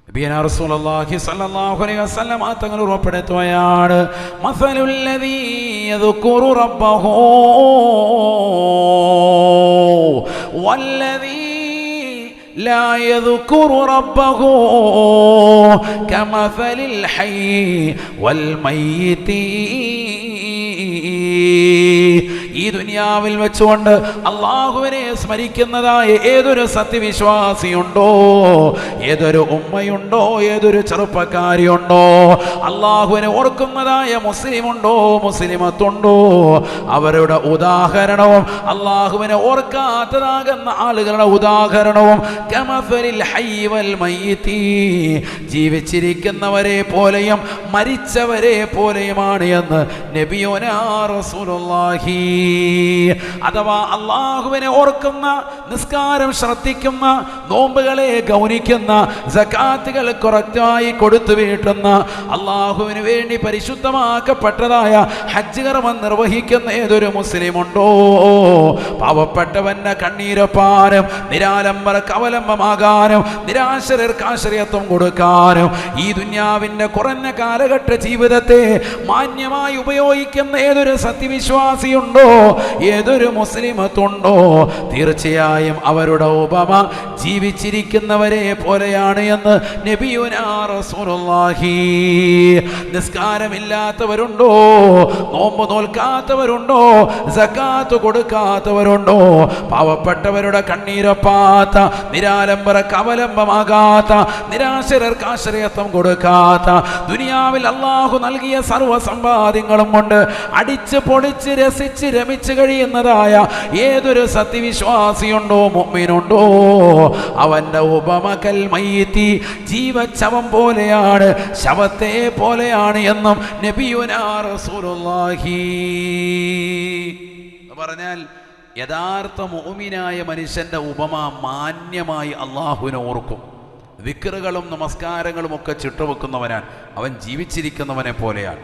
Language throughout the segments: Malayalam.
നബിയനാ റസൂലുള്ളാഹി സ്വല്ലല്ലാഹു അലൈഹി വസല്ലം തങ്ങൾ ഉറപ്പെടുത്തുകയാണ്, മസലുൽ ലദീ യദ്കുറു റബ്ബഹു വല്ലദീ لا يذكر ربه كمثل الحي والميت. ഈ ദുനിയാവിൽ വെച്ചുകൊണ്ട് അള്ളാഹുവിനെ സ്മരിക്കുന്നതായ ഏതൊരു സത്യവിശ്വാസിയുണ്ടോ, ഏതൊരു ഉമ്മയുണ്ടോ, ഏതൊരു ചെറുപ്പക്കാരിയുണ്ടോ, അള്ളാഹുവിനെ ഓർക്കുന്നതായ മുസ്ലിമുണ്ടോ, മുസ്ലിമത്തുണ്ടോ, അവരുടെ ഉദാഹരണവും അള്ളാഹുവിനെ ഓർക്കാത്തതാകുന്ന ആളുകളുടെ ഉദാഹരണവും കമസലിൽ ഹയ്യി വൽ മയ്യിത്തി, ജീവിച്ചിരിക്കുന്നവരെ പോലെയും മരിച്ചവരെ പോലെയുമാണ് എന്ന് നബിയുനാ റസൂലുള്ളാഹി. അഥവാ അള്ളാഹുവിനെ ഓർക്കുന്ന, നിസ്കാരം ശ്രദ്ധിക്കുന്ന, നോമ്പുകളെ ഗൗനിക്കുന്ന, സകാത്തുകൾ കറക്റ്റായി കൊടുത്തു വീട്ടുന്ന, അള്ളാഹുവിന് വേണ്ടി പരിശുദ്ധമാക്കപ്പെട്ടതായ ഹജ്ജ് കർമ്മം നിർവഹിക്കുന്ന ഏതൊരു മുസ്ലിമുണ്ടോ, പാവപ്പെട്ടവന്റെ കണ്ണീരൊപ്പാനും നിരാലംബർക്ക് അവലംബമാകാനും നിരാശരർക്ക് ആശ്രയത്വം കൊടുക്കാനും ഈ ദുനിയാവിന്റെ കുറഞ്ഞ കാലഘട്ട ജീവിതത്തെ മാന്യമായി ഉപയോഗിക്കുന്ന ഏതൊരു സത്യവിശ്വാസിയുണ്ടോ, ഏതൊരു മുസ്ലിമത്തുണ്ടോ, തീർച്ചയായും അവരുടെ ഉപമ ജീവിച്ചിരിക്കുന്നവരെ പോലെയാണ് എന്ന് നബിയുനാ റസൂലുള്ളാഹി. നിസ്കാരമില്ലാത്തവരുണ്ടോ, നോമ്പ് നോൽക്കാത്തവരുണ്ടോ, സകാത്ത് കൊടുക്കാത്തവരുണ്ടോ, പാവപ്പെട്ടവരുടെ കണ്ണീരൊപ്പാത്ത, നിരാലംബർക്ക് അവലംബമാകാത്ത, നിരാശരർക്ക് ആശ്രയത്വം കൊടുക്കാത്ത, ദുനിയാവിൽ അള്ളാഹു നൽകിയ സർവ്വ സമ്പാദ്യങ്ങളും കൊണ്ട് അടിച്ച് പൊളിച്ച് രസിച്ച് രമിച്ച് കഴിയുന്നതായ ഏതൊരു സത്യവിശ്വാസിയുണ്ടോ, മുഅ്മിനുണ്ടോ, അവന്റെ ഉപമകൽ മയ്യിത്തി, ജീവശവം പോലെയാണ്, ശവത്തെ പോലെയാണ് എന്നും നബിയുനാ റസൂലുള്ളാഹി. പറഞ്ഞാൽ യഥാർത്ഥ മുഅ്മിനായ മനുഷ്യന്റെ ഉപമ മാന്യമായി അള്ളാഹുവിനെ ഓർക്കും. ദിക്റുകളും നമസ്കാരങ്ങളും ഒക്കെ ചിട്ടവെക്കുന്നവനാണ്, അവൻ ജീവിച്ചിരിക്കുന്നവനെ പോലെയാണ്.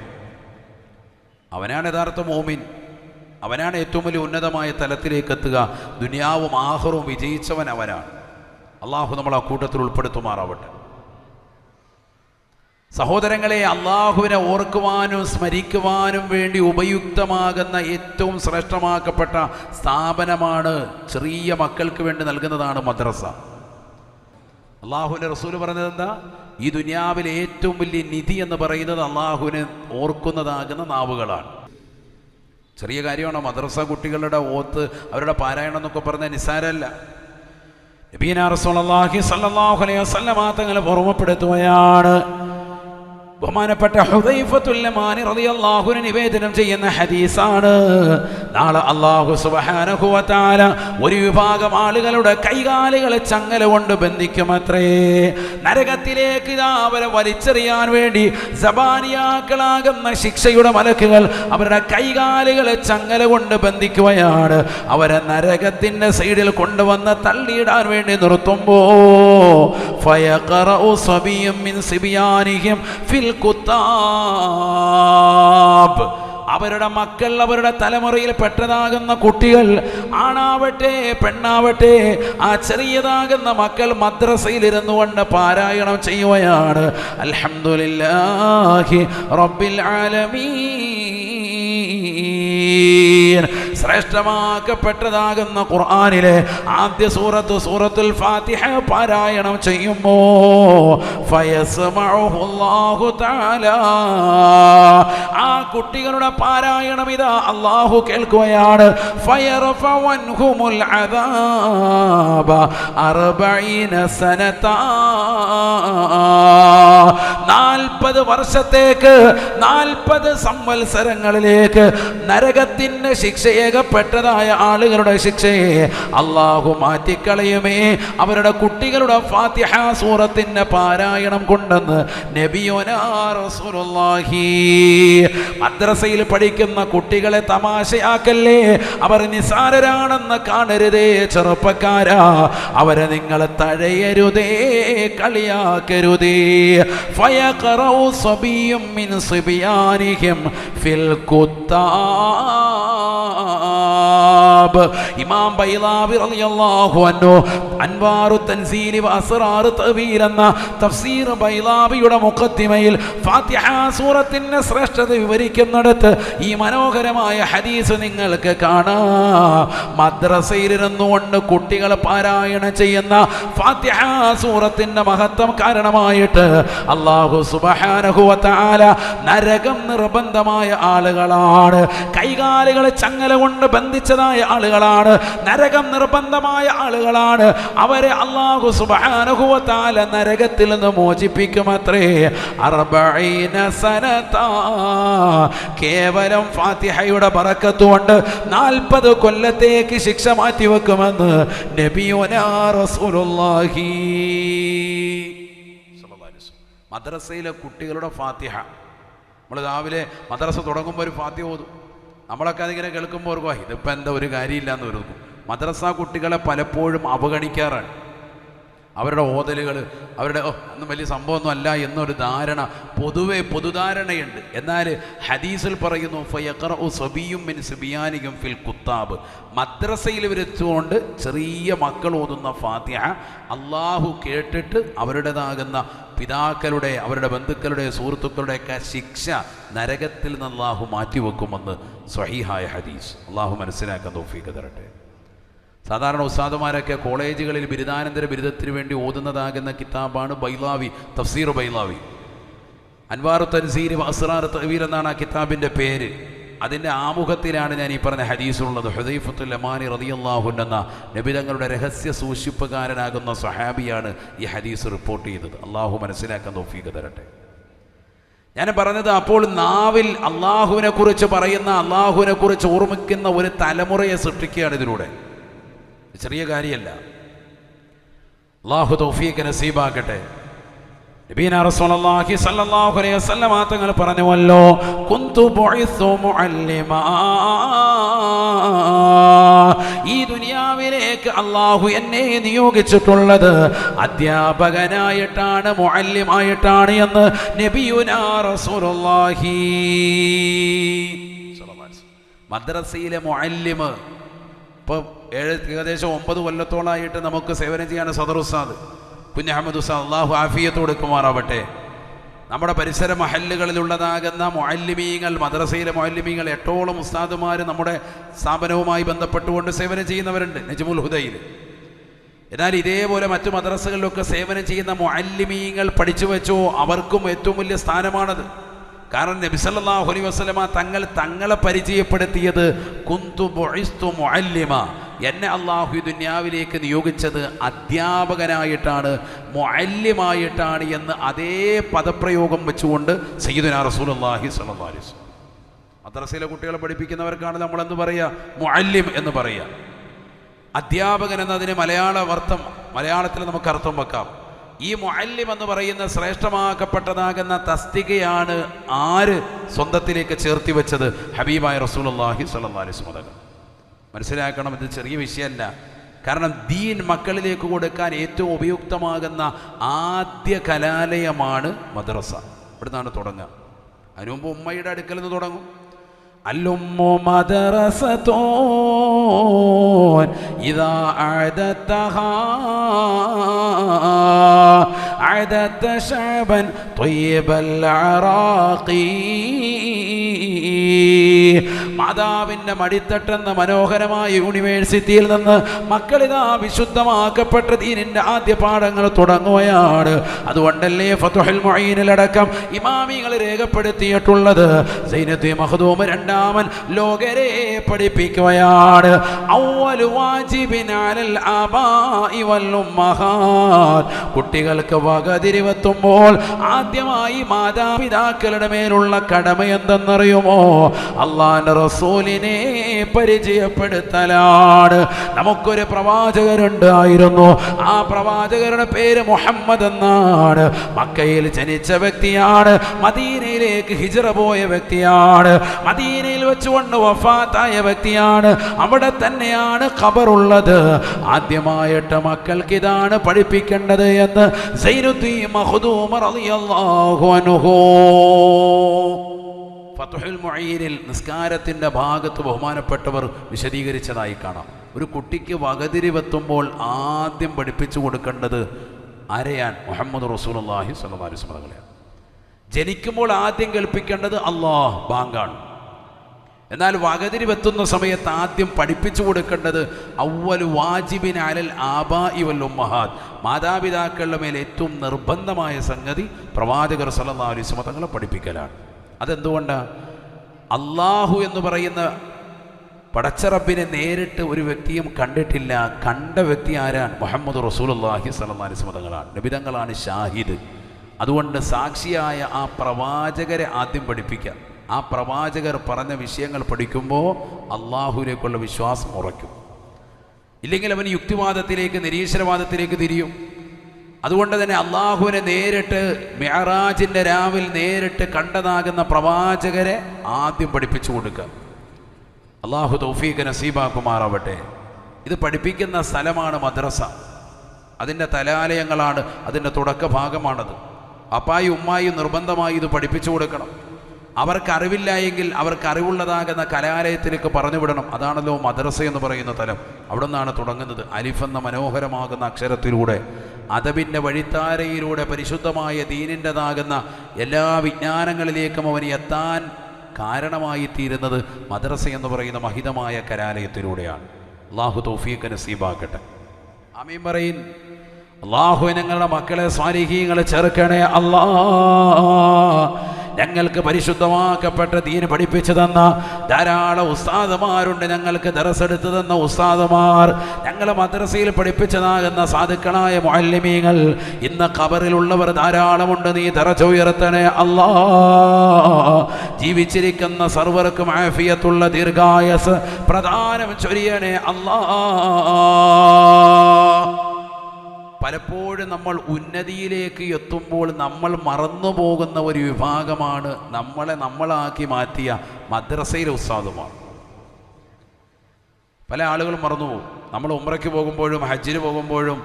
അവനാണ് യഥാർത്ഥ മുഅ്മിൻ. അവനാണ് ഏറ്റവും വലിയ ഉന്നതമായ തലത്തിലേക്ക് എത്തുക. ദുനിയാവും ആഖിറവും വിജയിച്ചവൻ അവനാണ്. അള്ളാഹു നമ്മൾ ആ കൂട്ടത്തിൽ ഉൾപ്പെടുത്തുമാറാവട്ടെ. സഹോദരങ്ങളെ, അള്ളാഹുവിനെ ഓർക്കുവാനും സ്മരിക്കുവാനും വേണ്ടി ഉപയുക്തമാകുന്ന ഏറ്റവും ശ്രേഷ്ഠമാക്കപ്പെട്ട സ്ഥാപനമാണ്, ചെറിയ മക്കൾക്ക് വേണ്ടി നൽകുന്നതാണ് മദ്രസ. അള്ളാഹുവിൻ്റെ റസൂൽ പറഞ്ഞത് എന്താ? ഈ ദുനിയാവിലെ ഏറ്റവും വലിയ നിധി എന്ന് പറയുന്നത് അള്ളാഹുവിനെ ഓർക്കുന്നതാകുന്ന നാവുകളാണ്. ചെറിയ കാര്യമാണ് മദ്രസ കുട്ടികളുടെ ഓത്ത്, അവരുടെ പാരായണം എന്നൊക്കെ പറഞ്ഞാൽ നിസ്സാരമല്ല. നബിയനാ റസൂലുള്ളാഹി സ്വല്ലല്ലാഹു അലൈഹി വസല്ലം തങ്ങളെ ഓർമ്മപ്പെടുത്തുകയാണ്. ബഹുമാനപ്പെട്ട ഹുദൈഫത്തുൽ യമാനി റളിയല്ലാഹു അൻഹു നിവേദനം ചെയ്യുന്ന ഹദീസാണ്. നാളെ അല്ലാഹു സുബ്ഹാനഹു വ തആല ഒരു വിഭാഗം ആളുകളുടെ കൈകാലുകളെ ചങ്ങല കൊണ്ട് ബന്ധിക്കുമത്രേ. നരകത്തിലേക്ക് അവരെ വലിച്ചെറിയാൻ വേണ്ടി സബാനിയാക്കളാകുന്ന ശിക്ഷയുടെ മലക്കുകൾ അവരുടെ കൈകാലുകളെ ചങ്ങല കൊണ്ട് ബന്ധിക്കുകയാണ്. അവരെ നരകത്തിന്റെ സൈഡിൽ കൊണ്ടുവന്ന് തള്ളിയിടാൻ വേണ്ടി നിർത്തുമ്പോ ഫയഖറഉ സബിയ്യും മിൻ സിബിയാനിഹിം ഫിൽ കുത്താബ്, അവരുടെ മക്കൾ, അവരുടെ തലമുറയിൽ പെട്ടതാകുന്ന കുട്ടികൾ, ആണാവട്ടെ പെണ്ണാവട്ടെ, ആ ചെറിയതാകുന്ന മക്കൾ മദ്രസയിൽ ഇരുന്നു കൊണ്ട് പാരായണം ചെയ്യുകയാണ്. അൽഹംദുലില്ലാഹി റബ്ബിൽ ആലമീൻ. ശ്രേഷ്ഠമാക്കപ്പെട്ടതാകുന്ന ഖുർആനിലെ ആദ്യ സൂറത്തുൽ ഫാത്തിഹ പാരായണം ചെയ്യുമ്പോ ഫയസ്മഉഹുല്ലാഹു തആല, ആ കുട്ടികളുടെ പാരായണം ഇതാ അല്ലാഹു കേൾക്കുകയാണ്. ഫയർഫഉൻഹുമുൽ അദാബ 40 സനത, 40 വർഷത്തേക്ക്, 40 സംവത്സരങ്ങളിലേക്ക് നരകത്തിന്റെ ശിക്ഷയേകപ്പെട്ടതായ ആളുകളുടെ ശിക്ഷയെ അള്ളാഹു മാറ്റിക്കളയുമേ അവരുടെ കുട്ടികളുടെ ഫാത്തിഹ സൂറത്തിന്റെ പാരായണം കൊണ്ടെന്ന് നബിയുനാ റസൂലുള്ളാഹി. മദ്രസയിൽ പഠിക്കുന്ന കുട്ടികളെ തമാശയാക്കല്ലേ, അവർ നിസാരരാണെന്ന് കാണരുതേ ചെറുപ്പക്കാരാ. അവരെ നിങ്ങൾ തഴയരുതേ, കളിയാക്കരുതേ. ഫയഖറഉ സബിയ്യും മിൻ സിബിയാനിഹിം ഫിൽ കുത്താബ് ഇമാം ബൈളാവി റളിയല്ലാഹു അൻഹു അൻവാറു തൻസീലി വ അസ്റാറു തഅവീൽ എന്ന തഫ്സീർ ബൈളാവിയുടെ മുഖദ്ദിമയിൽ ഫാത്തിഹ സൂറത്തിന്റെ ശ്രേഷ്ഠത വിവരിക്കുന്നിടത്ത് ഈ മനോഹരമായ ഹദീസ് നിങ്ങൾക്ക് കാണാം. മദ്രസയിലിരുന്നുകൊണ്ട് കുട്ടികൾ പാരായണം ചെയ്യുന്ന ഫാത്തിഹ സൂറത്തിന്റെ മഹത്വം കാരണമായിട്ട് അല്ലാഹു സുബ്ഹാനഹു വ തആല നരകം നിർബന്ധമായ ആളുകളാണ്, കൈകാലുകൾ ചങ്ങല കൊണ്ട് ബന്ധിച്ചതായ ആളുകളാണ്, നരകം നിർബന്ധമായ ആളുകളാണ്, അവരെ അല്ലാഹു സുബ്ഹാനഹു വ തആല നരകത്തിൽ നിന്ന് മോചിപ്പിക്കുമത്രേ. 40 സനത കേവലം ഫാത്തിഹയുടെ ബറക്കത്ത് കൊണ്ട് 40 കൊല്ലത്തേക്ക് ശിക്ഷ മാറ്റിവെക്കുമെന്ന് നബിയുനാ റസൂലുള്ളാഹി. മദ്രസയിലെ കുട്ടികളുടെ ഫാത്തിഹ, നമ്മൾ രാവിലെ മദ്രസ തുടങ്ങുമ്പോൾ ഒരു ഫാത്തിഹ ഓതും. നമ്മളൊക്കെ അതിങ്ങനെ കേൾക്കുമ്പോൾ ഓർക്കുക ഇതിപ്പോൾ എന്താ ഒരു കാര്യമില്ലാന്ന് ഓർക്കും. മദ്രസ കുട്ടികളെ പലപ്പോഴും അവഗണിക്കാറാണ്. അവരുടെ ഓതലുകൾ അവരുടെ ഒന്നും വലിയ സംഭവമൊന്നും അല്ല എന്നൊരു ധാരണ പൊതുവെ പൊതുധാരണയുണ്ട്. എന്നാൽ ഹദീസിൽ പറയുന്നു ഫയഖറഉ സബിയ്യും മിൻ സുബിയാനിഹിം ഫിൽ കുത്താബ്, മദ്രസയിൽ വെച്ചുകൊണ്ട് ചെറിയ മക്കൾ ഓതുന്ന ഫാത്തിഹ അള്ളാഹു കേട്ടിട്ട് അവരുടേതാകുന്ന പിതാക്കളുടെ അവരുടെ ബന്ധുക്കളുടെ സുഹൃത്തുക്കളുടെയൊക്കെ ശിക്ഷ നരകത്തിൽ നിന്ന് അള്ളാഹു മാറ്റിവെക്കുമെന്ന് സ്വഹീഹായ ഹദീസ്. അള്ളാഹു മനസ്സിലാക്കാൻ തൗഫീഖ് തരട്ടെ. സാധാരണ ഉസ്താദുമാരൊക്കെ കോളേജുകളിൽ ബിരുദാനന്തര ബിരുദത്തിന് വേണ്ടി ഓതുന്നതാകുന്ന കിതാബാണ് ബൈളാവി, തഫ്സീർ ബൈളാവി. അൻവാറു തൻസീൽ വ അസ്റാർ തഅവീൽ എന്നാണ് ആ കിതാബിൻ്റെ പേര്. അതിൻ്റെ ആമുഖത്തിലാണ് ഞാൻ ഈ പറഞ്ഞ ഹദീസുള്ളത്. ഹുദൈഫത്തുൽ യമാനി റളിയല്ലാഹു അൻഹു എന്ന നബി തങ്ങളുടെ രഹസ്യ സൂക്ഷിപ്പുകാരനാകുന്ന സ്വഹാബിയാണ് ഈ ഹദീസ് റിപ്പോർട്ട് ചെയ്തത്. അള്ളാഹു മനസ്സിലാക്കാൻ തൗഫീഖ് തരട്ടെ. ഞാൻ പറഞ്ഞത്, അപ്പോൾ നാവിൽ അള്ളാഹുവിനെ കുറിച്ച് പറയുന്ന, അള്ളാഹുവിനെ കുറിച്ച് ഓർമ്മിക്കുന്ന ഒരു തലമുറയെ സൃഷ്ടിക്കുകയാണ് ഇതിലൂടെ. ചെറിയ കാര്യമല്ല. അല്ലാഹു തൗഫീഖ് നസീബാക്കട്ടെ. നബീന റസൂലുള്ളാഹി സ്വല്ലല്ലാഹു അലൈഹി വസല്ലം തങ്ങൾ പറഞ്ഞുവല്ലോ, കുന്തു ബുഇത്തു മുഅല്ലിമാ, ഈ ദുനിയാവിലേക്ക് അല്ലാഹു എന്നെ നിയോഗിച്ചിട്ടുള്ളത് അധ്യാപകനായിട്ടാണ്, മുഅല്ലിമായിട്ടാണ് എന്ന് നബിയുനാ റസൂലുള്ളാഹി. മദ്രസയിലെ മുഅല്ലിമ് ഇപ്പോൾ ഏകദേശം 9 കൊല്ലത്തോളമായിട്ട് നമുക്ക് സേവനം ചെയ്യാണ് സദർ ഉസ്താദ് കുഞ്ഞഹമ്മദ് ഉസ്താദ്, അല്ലാഹു ആഫിയത്ത് കൊടുക്കുമാറാവട്ടെ. നമ്മുടെ പരിസര മഹല്ലുകളിലുള്ളതാകുന്ന മുഅല്ലിമീങ്ങൾ, മദ്രസയിലെ മുഅല്ലിമീങ്ങൾ 8ഓളം ഉസ്താദുമാർ നമ്മുടെ സ്ഥാപനവുമായി ബന്ധപ്പെട്ടുകൊണ്ട് സേവനം ചെയ്യുന്നവരുണ്ട് നജ്മുൽ ഹുദയിൽ. എന്നാൽ ഇതേപോലെ മറ്റു മദ്രസകളിലൊക്കെ സേവനം ചെയ്യുന്ന മുഅല്ലിമീങ്ങൾ പഠിച്ചു വെച്ചോ, അവർക്കും ഏറ്റവും വലിയ സ്ഥാനമാണത്. കാരണം നബി സല്ലല്ലാഹു അലൈഹി വസല്ലമ തങ്ങളെ പരിചയപ്പെടുത്തിയത് കുന്തു ബുഇസ്തു മുഅല്ലിമ, എന്നെ അള്ളാഹു ഈ ദുനിയാവിലേക്ക് നിയോഗിച്ചത് അധ്യാപകനായിട്ടാണ്, മുഅല്ലിമായിട്ടാണ് എന്ന് അതേ പദപ്രയോഗം വെച്ചുകൊണ്ട് സയ്യിദുനാ റസൂലുള്ളാഹി സ്വല്ലല്ലാഹു അലൈഹി വസല്ലം. മദ്രസയിലെ കുട്ടികളെ പഠിപ്പിക്കുന്നവർക്കാണ് നമ്മളെന്ന് പറയുക മുഅല്ലിം എന്ന് പറയുക. അധ്യാപകൻ എന്നതിന് മലയാളത്തിൽ നമുക്ക് അർത്ഥം വെക്കാം. ഈ മുഅല്ലിം എന്ന് പറയുന്ന ശ്രേഷ്ഠമാക്കപ്പെട്ടതാകുന്ന തസ്തികയാണ് ആര് സ്വന്തത്തിലേക്ക് ചേർത്തി വെച്ചത്? ഹബീബായ റസൂലുള്ളാഹി സ്വല്ലല്ലാഹു അലൈഹി വസല്ലം. മനസ്സിലാക്കണം, ഇത് ചെറിയ വിഷയമല്ല. കാരണം ദീൻ മക്കളിലേക്ക് കൊടുക്കാൻ ഏറ്റവും ഉപയുക്തമാകുന്ന ആദ്യ കലാലയമാണ് മദ്രസ. ഇവിടുന്നാണ് തുടങ്ങുക. അതിനു മുമ്പ് ഉമ്മയുടെ അടുക്കൽ നിന്ന് തുടങ്ങും. അല്ലുമ്മു മദ്റസതൂൻ ഇദാ അഅദതഹാ അഅദത ശഅബൻ ത്വയ്യിബൽ അറാഖി. മാതാവിൻ്റെ മടിത്തട്ടെന്ന മനോഹരമായ യൂണിവേഴ്സിറ്റിയിൽ നിന്ന് മക്കളിതാ വിശുദ്ധമാക്കപ്പെട്ട ദീനിൻ്റെ ആദ്യ പാഠങ്ങൾ തുടങ്ങുകയാണ്. അതുകൊണ്ടല്ലേ ഫത്ഹുൽ മുഈനിലടക്കം ഇമാമികൾ രേഖപ്പെടുത്തിയിട്ടുള്ളത് സൈനത്തുൽ മഖ്ദൂം രണ്ടാമൻ ലോകരെ പഠിപ്പിക്കുകയാണ്. അവ്വലു വാജിബിൻ അലൽ ആബാഇ വൽ ഉമ്മഹാത്ത്, കുട്ടികൾക്ക് വകതിരിവെത്തുമ്പോൾ ആദ്യമായി മാതാപിതാക്കളുടെ മേലുള്ള കടമ എന്തെന്നറിയുമോ? അള്ളാഹുവിന്റെ റസൂലിനെ പരിചയപ്പെടുത്തലാണ്. നമുക്കൊരു പ്രവാചകരുണ്ടായിരുന്നു. ആ പ്രവാചകരുടെ പേര് മുഹമ്മദ് എന്നാണ്. മക്കയിൽ ജനിച്ച വ്യക്തിയാണ്, മദീനയിലേക്ക് ഹിജ്റ പോയ വ്യക്തിയാണ്, മദീനയിൽ വെച്ചുകൊണ്ട് വഫാത്തായ വ്യക്തിയാണ്. അവിടെ തന്നെയാണ് ഖബറുള്ളത്. ആദ്യമായിട്ട് മക്കൾക്ക് ഇതാണ് പഠിപ്പിക്കേണ്ടത് എന്ന് സൈനുദ്ദീൻ മഖ്ദൂം റളിയല്ലാഹു അൻഹു ഫത്ഹുൽ മുഈനിൽ നിസ്കാരത്തിൻ്റെ ഭാഗത്ത് ബഹുമാനപ്പെട്ടവർ വിശദീകരിച്ചതായി കാണാം. ഒരു കുട്ടിക്ക് വകതിരിവെത്തുമ്പോൾ ആദ്യം പഠിപ്പിച്ചു കൊടുക്കേണ്ടത് അരയാൻ മുഹമ്മദ് റസൂലുള്ളാഹി സ്വല്ലല്ലാഹു അലൈഹി വസല്ലം. ജനിക്കുമ്പോൾ ആദ്യം കേൾപ്പിക്കേണ്ടത് അല്ലാഹ് ബാങ്കാണ്. എന്നാൽ വകതിരിവെത്തുന്ന സമയത്ത് ആദ്യം പഠിപ്പിച്ചു കൊടുക്കേണ്ടത് അവ്വലു വാജിബിൻ അലൽ ആബാഇ വൽ ഉമ്മഹാത്ത്, മാതാപിതാക്കളുടെ മേൽ ഏറ്റവും നിർബന്ധമായ സംഗതി പ്രവാചകർ സല്ലല്ലാഹു അലൈഹി വസല്ലം തങ്ങളെ പഠിപ്പിക്കലാണ്. അതെന്തുകൊണ്ടാണ്? അള്ളാഹു എന്ന് പറയുന്ന പടച്ചറബിനെ നേരിട്ട് ഒരു വ്യക്തിയും കണ്ടിട്ടില്ല. കണ്ട വ്യക്തി ആരാണ്? മുഹമ്മദ് റസൂലുള്ളാഹി സ്വല്ലല്ലാഹു അലൈഹി വസല്ലം തങ്ങളാണ്. നബിതങ്ങളാണ് ഷാഹിദ്. അതുകൊണ്ട് സാക്ഷിയായ ആ പ്രവാചകരെ ആദ്യം പഠിപ്പിക്കുക. ആ പ്രവാചകർ പറഞ്ഞ വിഷയങ്ങൾ പഠിക്കുമ്പോൾ അള്ളാഹുവിലേക്കുള്ള വിശ്വാസം ഉറയ്ക്കും. ഇല്ലെങ്കിൽ അവൻ യുക്തിവാദത്തിലേക്ക്, നിരീശ്വരവാദത്തിലേക്ക് തിരിയും. അതുകൊണ്ട് തന്നെ അള്ളാഹുവിനെ നേരിട്ട് മിഅ്റാജിൻ്റെ രാവിൽ നേരിട്ട് കണ്ടതാകുന്ന പ്രവാചകരെ ആദ്യം പഠിപ്പിച്ചു കൊടുക്കുക. അള്ളാഹു തൗഫീഖ് നസീബാക്കുമാറാവട്ടെ. ഇത് പഠിപ്പിക്കുന്ന സ്ഥലമാണ് മദ്രസ. അതിൻ്റെ തലാലയങ്ങളാണ്, അതിൻ്റെ തുടക്ക ഭാഗമാണത്. അപ്പായും ഉമ്മായും നിർബന്ധമായി ഇത് പഠിപ്പിച്ചു കൊടുക്കണം. അവർക്ക് അറിവില്ല എങ്കിൽ അവർക്ക് അറിവുള്ളതാകുന്ന കലാലയത്തിലേക്ക് പറഞ്ഞു വിടണം. അതാണല്ലോ മദ്രസ എന്ന് പറയുന്ന തലം. അവിടെ നിന്നാണ് തുടങ്ങുന്നത്. അലിഫ് എന്ന മനോഹരമാകുന്ന അക്ഷരത്തിലൂടെ, അദബിൻ്റെ വഴിത്താരയിലൂടെ പരിശുദ്ധമായ ദീനിൻ്റെതാകുന്ന എല്ലാ വിജ്ഞാനങ്ങളിലേക്കും അവന് എത്താൻ കാരണമായി തീരുന്നത് മദ്രസ എന്ന് പറയുന്ന മഹിതമായ കലാലയത്തിലൂടെയാണ്. അള്ളാഹു തൗഫീഖ് നസീബാക്കട്ടെ. ആമീൻ പറയിൻ. അള്ളാഹു ഞങ്ങളുടെ മക്കളെ സ്വാലിഹീങ്ങളെ ചേർക്കണേ അല്ലാ. ഞങ്ങൾക്ക് പരിശുദ്ധമാക്കപ്പെട്ട ദീൻ പഠിപ്പിച്ചു തന്ന ധാരാളം ഉസ്താദുമാരുണ്ട്. ഞങ്ങൾക്ക് ദർസെടുത്തു തന്ന ഉസ്താദുമാർ, ഞങ്ങളെ മദ്രസയിൽ പഠിപ്പിച്ചതാകുന്ന സാധുക്കളായ മുഅല്ലിമീങ്ങൾ ഇന്ന് ഖബറിലുള്ളവർ ധാരാളമുണ്ട്. നീ ദറജ ഉയർത്തണേ അല്ലാ. ജീവിച്ചിരിക്കുന്ന സർവർക്കും ആഫിയത്തുള്ള ദീർഘായസ് പ്രദാനം ചൊരിയണേ അല്ലാ. പലപ്പോഴും നമ്മൾ ഉന്നതിയിലേക്ക് എത്തുമ്പോൾ നമ്മൾ മറന്നു പോകുന്ന ഒരു വിഭാഗമാണ് നമ്മളാക്കി മാറ്റിയ മദ്രസയിലെ ഉസ്താദുമാർ. പല ആളുകളും മറന്നുപോകും. നമ്മൾ ഉംറയ്ക്ക് പോകുമ്പോഴും ഹജ്ജിന് പോകുമ്പോഴും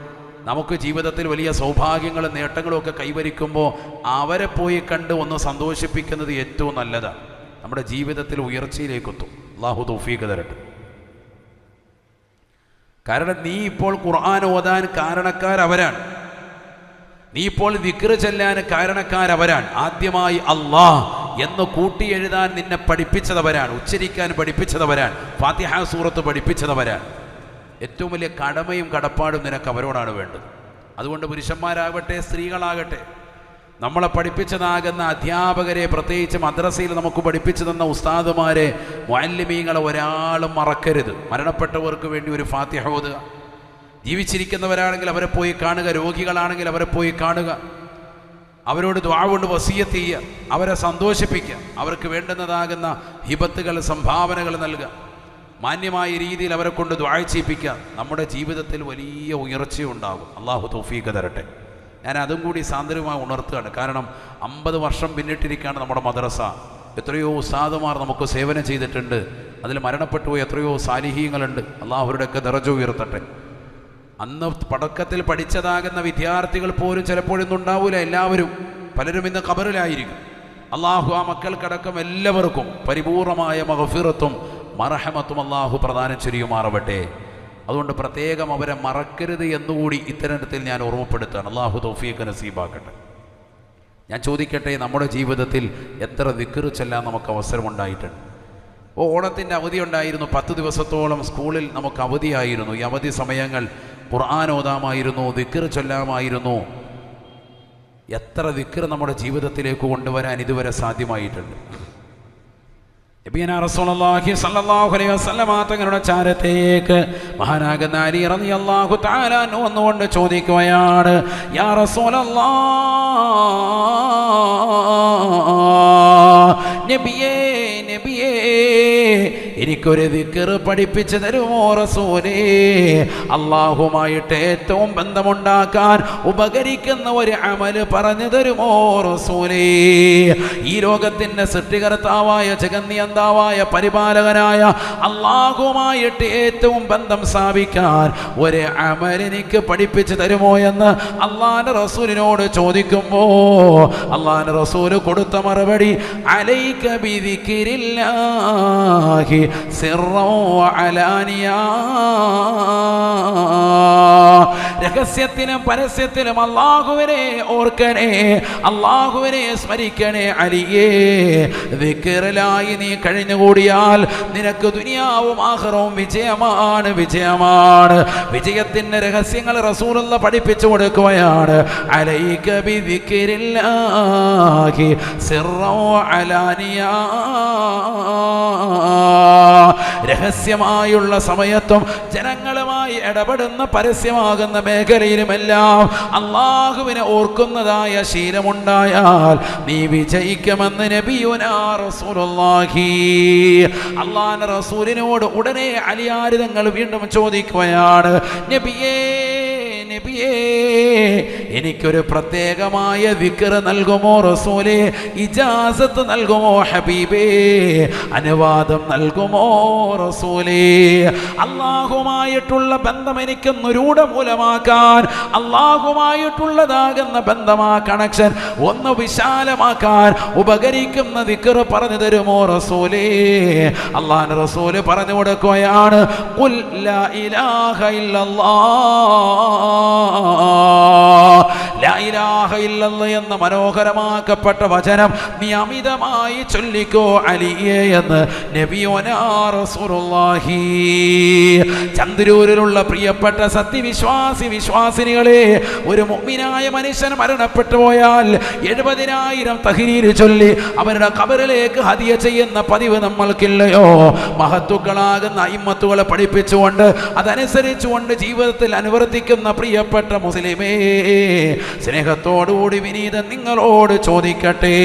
നമുക്ക് ജീവിതത്തിൽ വലിയ സൗഭാഗ്യങ്ങളും നേട്ടങ്ങളും ഒക്കെ കൈവരിക്കുമ്പോൾ അവരെ പോയി കണ്ട് ഒന്ന് സന്തോഷിപ്പിക്കുന്നത് ഏറ്റവും നല്ലതാണ്. നമ്മുടെ ജീവിതത്തിൽ ഉയർച്ചയിലേക്കെത്തും. അല്ലാഹു തൗഫീഖ് തരട്ടെ. കാരണം നീ ഇപ്പോൾ ഖുർആൻ ഓതാൻ കാരണക്കാരവരാണ്. നീ ഇപ്പോൾ ദിക്ർ ചെല്ലാൻ കാരണക്കാരവരാണ്. ആദ്യമായി അല്ലാഹ് എന്ന് കൂട്ടി എഴുതാൻ നിന്നെ പഠിപ്പിച്ചതവരാണ്. ഉച്ചരിക്കാൻ പഠിപ്പിച്ചതവരാണ്. ഫാത്തിഹ സൂറത്ത് പഠിപ്പിച്ചതവരാണ്. ഏറ്റവും വലിയ കടമയും കടപ്പാടും നിനക്ക് അവരോടാണ് വേണ്ടത്. അതുകൊണ്ട് പുരുഷന്മാരാകട്ടെ സ്ത്രീകളാകട്ടെ, നമ്മളെ പഠിപ്പിച്ചതാകുന്ന അധ്യാപകരെ, പ്രത്യേകിച്ച് മദ്രസയിൽ നമുക്ക് പഠിപ്പിച്ചു തന്ന ഉസ്താദുമാരെ, മുഅല്ലിമീങ്ങളെ ഒരാളും മറക്കരുത്. മരണപ്പെട്ടവർക്ക് വേണ്ടി ഒരു ഫാത്തിഹ ഓതുക. ജീവിച്ചിരിക്കുന്നവരാണെങ്കിൽ അവരെ പോയി കാണുക. രോഗികളാണെങ്കിൽ അവരെ പോയി കാണുക. അവരോട് ദുആ കൊണ്ട് വസിയത്ത് ചെയ്യുക. അവരെ സന്തോഷിപ്പിക്കുക. അവർക്ക് വേണ്ടുന്നതാകുന്ന ഹിബത്തുകൾ, സംഭാവനകൾ നൽകുക. മാന്യമായ രീതിയിൽ അവരെ കൊണ്ട് ദുആ ചെയ്യിപ്പിക്കുക. നമ്മുടെ ജീവിതത്തിൽ വലിയ ഉയർച്ചയുണ്ടാകും. അല്ലാഹു തൗഫീഖ് തരട്ടെ. ഞാൻ അതും കൂടി സാന്ദര്യമായി ഉണർത്തുകയാണ്. കാരണം 50 വർഷം പിന്നിട്ടിരിക്കുകയാണ് നമ്മുടെ മദ്രസ. എത്രയോ ഉസ്താദുമാർ നമുക്ക് സേവനം ചെയ്തിട്ടുണ്ട്. അതിൽ മരണപ്പെട്ടു പോയ എത്രയോ സാലിഹീങ്ങളുണ്ട്. അള്ളാഹുരുടെയൊക്കെ ദറജ ഉയർത്തട്ടെ. അന്ന് പടക്കത്തിൽ പഠിച്ചതാകുന്ന വിദ്യാർത്ഥികൾ പോലും ചിലപ്പോഴൊന്നും ഉണ്ടാവില്ല. എല്ലാവരും, പലരും ഇന്ന് ഖബറിലായിരിക്കും. അള്ളാഹു ആ മക്കൾക്കടക്കം എല്ലാവർക്കും പരിപൂർണമായ മഗ്ഫിറത്തും മർഹമത്തും അള്ളാഹു പ്രദാനം ചെയ്യുമാറാവട്ടെ. അതുകൊണ്ട് പ്രത്യേകം അവരെ മറക്കരുത് എന്നുകൂടി ഇത്തരത്തിൽ ഞാൻ ഓർമ്മപ്പെടുത്തുകയാണ്. അല്ലാഹു തൗഫീഖ് നസീബാക്കട്ടെ. ഞാൻ ചോദിക്കട്ടെ, നമ്മുടെ ജീവിതത്തിൽ എത്ര ദിക്ർ ചൊല്ലാൻ നമുക്ക് അവസരമുണ്ടായിട്ടുണ്ട്? ഓണത്തിൻ്റെ അവധി ഉണ്ടായിരുന്നു. 10 ദിവസത്തോളം സ്കൂളിൽ നമുക്ക് അവധിയായിരുന്നു. ഈ അവധി സമയങ്ങൾ ഖുർആൻ ഓതാമായിരുന്നു, ദിക്ർ ചൊല്ലാമായിരുന്നു. എത്ര ദിക്ർ നമ്മുടെ ജീവിതത്തിലേക്ക് കൊണ്ടുവരാൻ ഇതുവരെ സാധ്യമായിട്ടുണ്ട്. നബിയനാ റസൂലുള്ളാഹി സ്വല്ലല്ലാഹു അലൈഹി വസല്ലം തങ്ങളുടെ ചാരത്തേക്ക് മഹാനാകുന്ന അലി റളിയല്ലാഹു തആല അൻഹു വന്നുകൊണ്ട് ചോദിക്കുകയാണ്, യാ റസൂലല്ലാഹ്, നബിയേ എനിക്കൊരു ദിക്ർ പഠിപ്പിച്ചു തരുമോ റസൂലേ? അള്ളാഹുമായിട്ട് ഏറ്റവും ബന്ധമുണ്ടാക്കാൻ ഉപകരിക്കുന്ന ഒരു അമല് പറഞ്ഞു തരുമോ റസൂലേ? ഈ ലോകത്തിന്റെ സൃഷ്ടികർത്താവായ ജഗന്നിയന്താവായ പരിപാലകനായ അള്ളാഹുമായിട്ട് ഏറ്റവും ബന്ധം സ്ഥാപിക്കാൻ ഒരു അമൽ എനിക്ക് പഠിപ്പിച്ചു തരുമോ എന്ന് അള്ളാന്റെ റസൂലിനോട് ചോദിക്കുമ്പോ അള്ളാന്റെ റസൂല് കൊടുത്ത മറുപടി അലൈക ബിദിക്രില്ലാഹി സിർറൻ വഅലാനിയാ. രഹസ്യത്തിലും പരസ്യത്തിലും അള്ളാഹുവിനെ ഓർക്കണേ, അള്ളാഹുവിനെ സ്മരിക്കണേ അലിയേ. ദിക്റിലായി നീ കഴിഞ്ഞുകൂടിയാൽ നിനക്ക് ദുനിയാവും ആഖിറവും വിജയമാണ്, വിജയമാണ്. വിജയത്തിന്റെ രഹസ്യങ്ങൾ റസൂലുള്ള പഠിപ്പിച്ചു കൊടുക്കുകയാണ്. അലൈക ബിദിക്രില്ലാഹി സിർറൻ വഅലാനിയാ. രഹസ്യമായുള്ള സമയത്തും ജനങ്ങളുമായി ഇടപെടുന്ന പരസ്യമാകുന്ന മേഖലയിലുമെല്ലാം അള്ളാഹുവിനെ ഓർക്കുന്നതായ ശീലമുണ്ടായാൽ നീ വിജയിക്കുമെന്ന് നബിയുനാ റസൂലുള്ളാഹി. അള്ളാഹുവിന്റെ റസൂലിനോട് ഉടനെ അലിയാർ തങ്ങൾ വീണ്ടും ചോദിക്കുകയാണ്, നബിയേ നബിയേ, എനിക്കൊരു പ്രത്യേകമായ ദിക്ർ നൽകുമോ റസൂലേ? ഇജാസത്ത് നൽകുമോ ഹബീബേ? അനുവാദം നൽകുമോ റസൂലേ? അള്ളാഹുമായിട്ടുള്ള ബന്ധം എനിക്കൊന്ന് രൂഢമൂലമാക്കാൻ, അള്ളാഹുമായിട്ടുള്ളതാകുന്ന ബന്ധമാ കണക്ഷൻ ഒന്ന് വിശാലമാക്കാൻ ഉപകരിക്കുന്ന ദിക്ർ പറഞ്ഞു തരുമോ റസൂലേ? അള്ളാഹുവിന്റെ റസൂല് പറഞ്ഞു കൊടുക്കുകയാണ്, ഖുൽ ലാ ഇലാഹ ഇല്ലല്ലാഹ്. ലാ ഇലാഹ ഇല്ലല്ലാഹ് എന്ന മനോഹരമാക്കപ്പെട്ട വചനം നീ അമിതമായി ചൊല്ലിക്കോ അലിയേ എന്ന് നബിയുനാ റസൂലുള്ളാഹി. ചന്ദ്രൂരിലുള്ള പ്രിയപ്പെട്ട സത്യവിശ്വാസി വിശ്വാസിനികളെ, ഒരു മുഅ്മിനായ മനുഷ്യൻ മരണപ്പെട്ടു പോയാൽ 70,000 തഹ്ലീൽ ചൊല്ലി അവരുടെ ഖബറിലേക്ക് ഹദിയ ചെയ്യുന്ന പതിവ് നമ്മൾക്കില്ലയോ? മഹത്തുക്കളാകുന്ന അയിമ്മത്തുകളെ പഠിപ്പിച്ചുകൊണ്ട് അതനുസരിച്ചുകൊണ്ട് ജീവിതത്തിൽ അനുവർത്തിക്കുന്ന പ്രിയപ്പെട്ട മുസ്ലിമേ, സ്നേഹത്തോടുകൂടി വിനീതൻ നിങ്ങളോട് ചോദിക്കട്ടെ,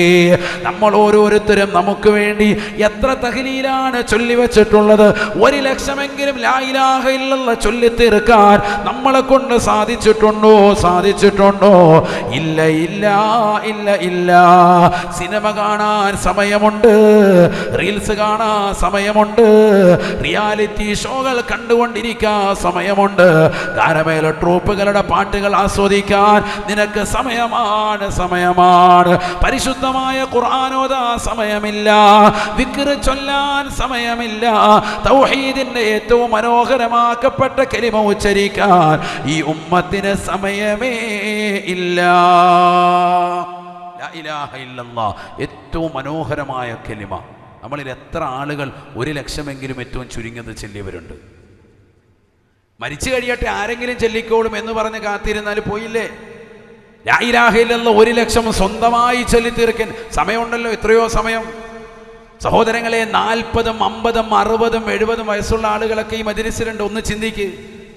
നമ്മൾ ഓരോരുത്തരും നമുക്ക് വേണ്ടി എത്ര തഹ്ലീലാണ് ചൊല്ലിവെച്ചിട്ടുള്ളത്? 1,00,000 ലാ ഇലാഹ ഇല്ലല്ലാഹ് ചൊല്ലി തീർക്കാൻ നമ്മളെ കൊണ്ട് സാധിച്ചിട്ടുണ്ടോ? സാധിച്ചിട്ടുണ്ടോ? ഇല്ല ഇല്ല ഇല്ല ഇല്ല. സിനിമ കാണാൻ സമയമുണ്ട്, റീൽസ് കാണാൻ സമയമുണ്ട്, റിയാലിറ്റി ഷോകൾ കണ്ടുകൊണ്ടിരിക്കാൻ സമയമുണ്ട്, ഗാനമേള ട്രൂപ്പുകളുടെ പാട്ടുകൾ ആസ്വദിക്കാൻ നിനക്ക് സമയമാണ്, സമയമാണ്. പരിശുദ്ധമായ ഖുർആൻ ഓതാൻ സമയമില്ല, ദിക്ർ ചൊല്ലാൻ സമയമില്ല, തൗഹീദിന്റെ ഏറ്റവും മനോഹരമാക്കപ്പെട്ട കലിമ ഉച്ചരിക്കാൻ ഈ ഉമ്മത്തിന് സമയമേ ഇല്ല. ലാ ഇലാഹ ഇല്ലല്ലാഹ് ഏറ്റവും മനോഹരമായ കലിമ. നമ്മളിൽ എത്ര ആളുകൾ 1,00,000 ഏറ്റവും ചുരുങ്ങിയത് ചൊല്ലിയവരുണ്ട്? മരിച്ചു കഴിയട്ടെ ആരെങ്കിലും ചൊല്ലിക്കോളും എന്ന് പറഞ്ഞ് കാത്തിരുന്നാൽ പോയില്ലേ? ലാ ഇലാഹ ഇല്ലല്ലാഹ് 1,00,000 സ്വന്തമായി ചൊല്ലി തീർക്കാൻ സമയമുണ്ടല്ലോ, എത്രയോ സമയം. സഹോദരങ്ങളെ, 40, 50, 60, 70 വയസ്സുള്ള ആളുകളൊക്കെ ഈ മജ്‌ലിസിലുണ്ട്. ഒന്ന് ചിന്തിക്ക്,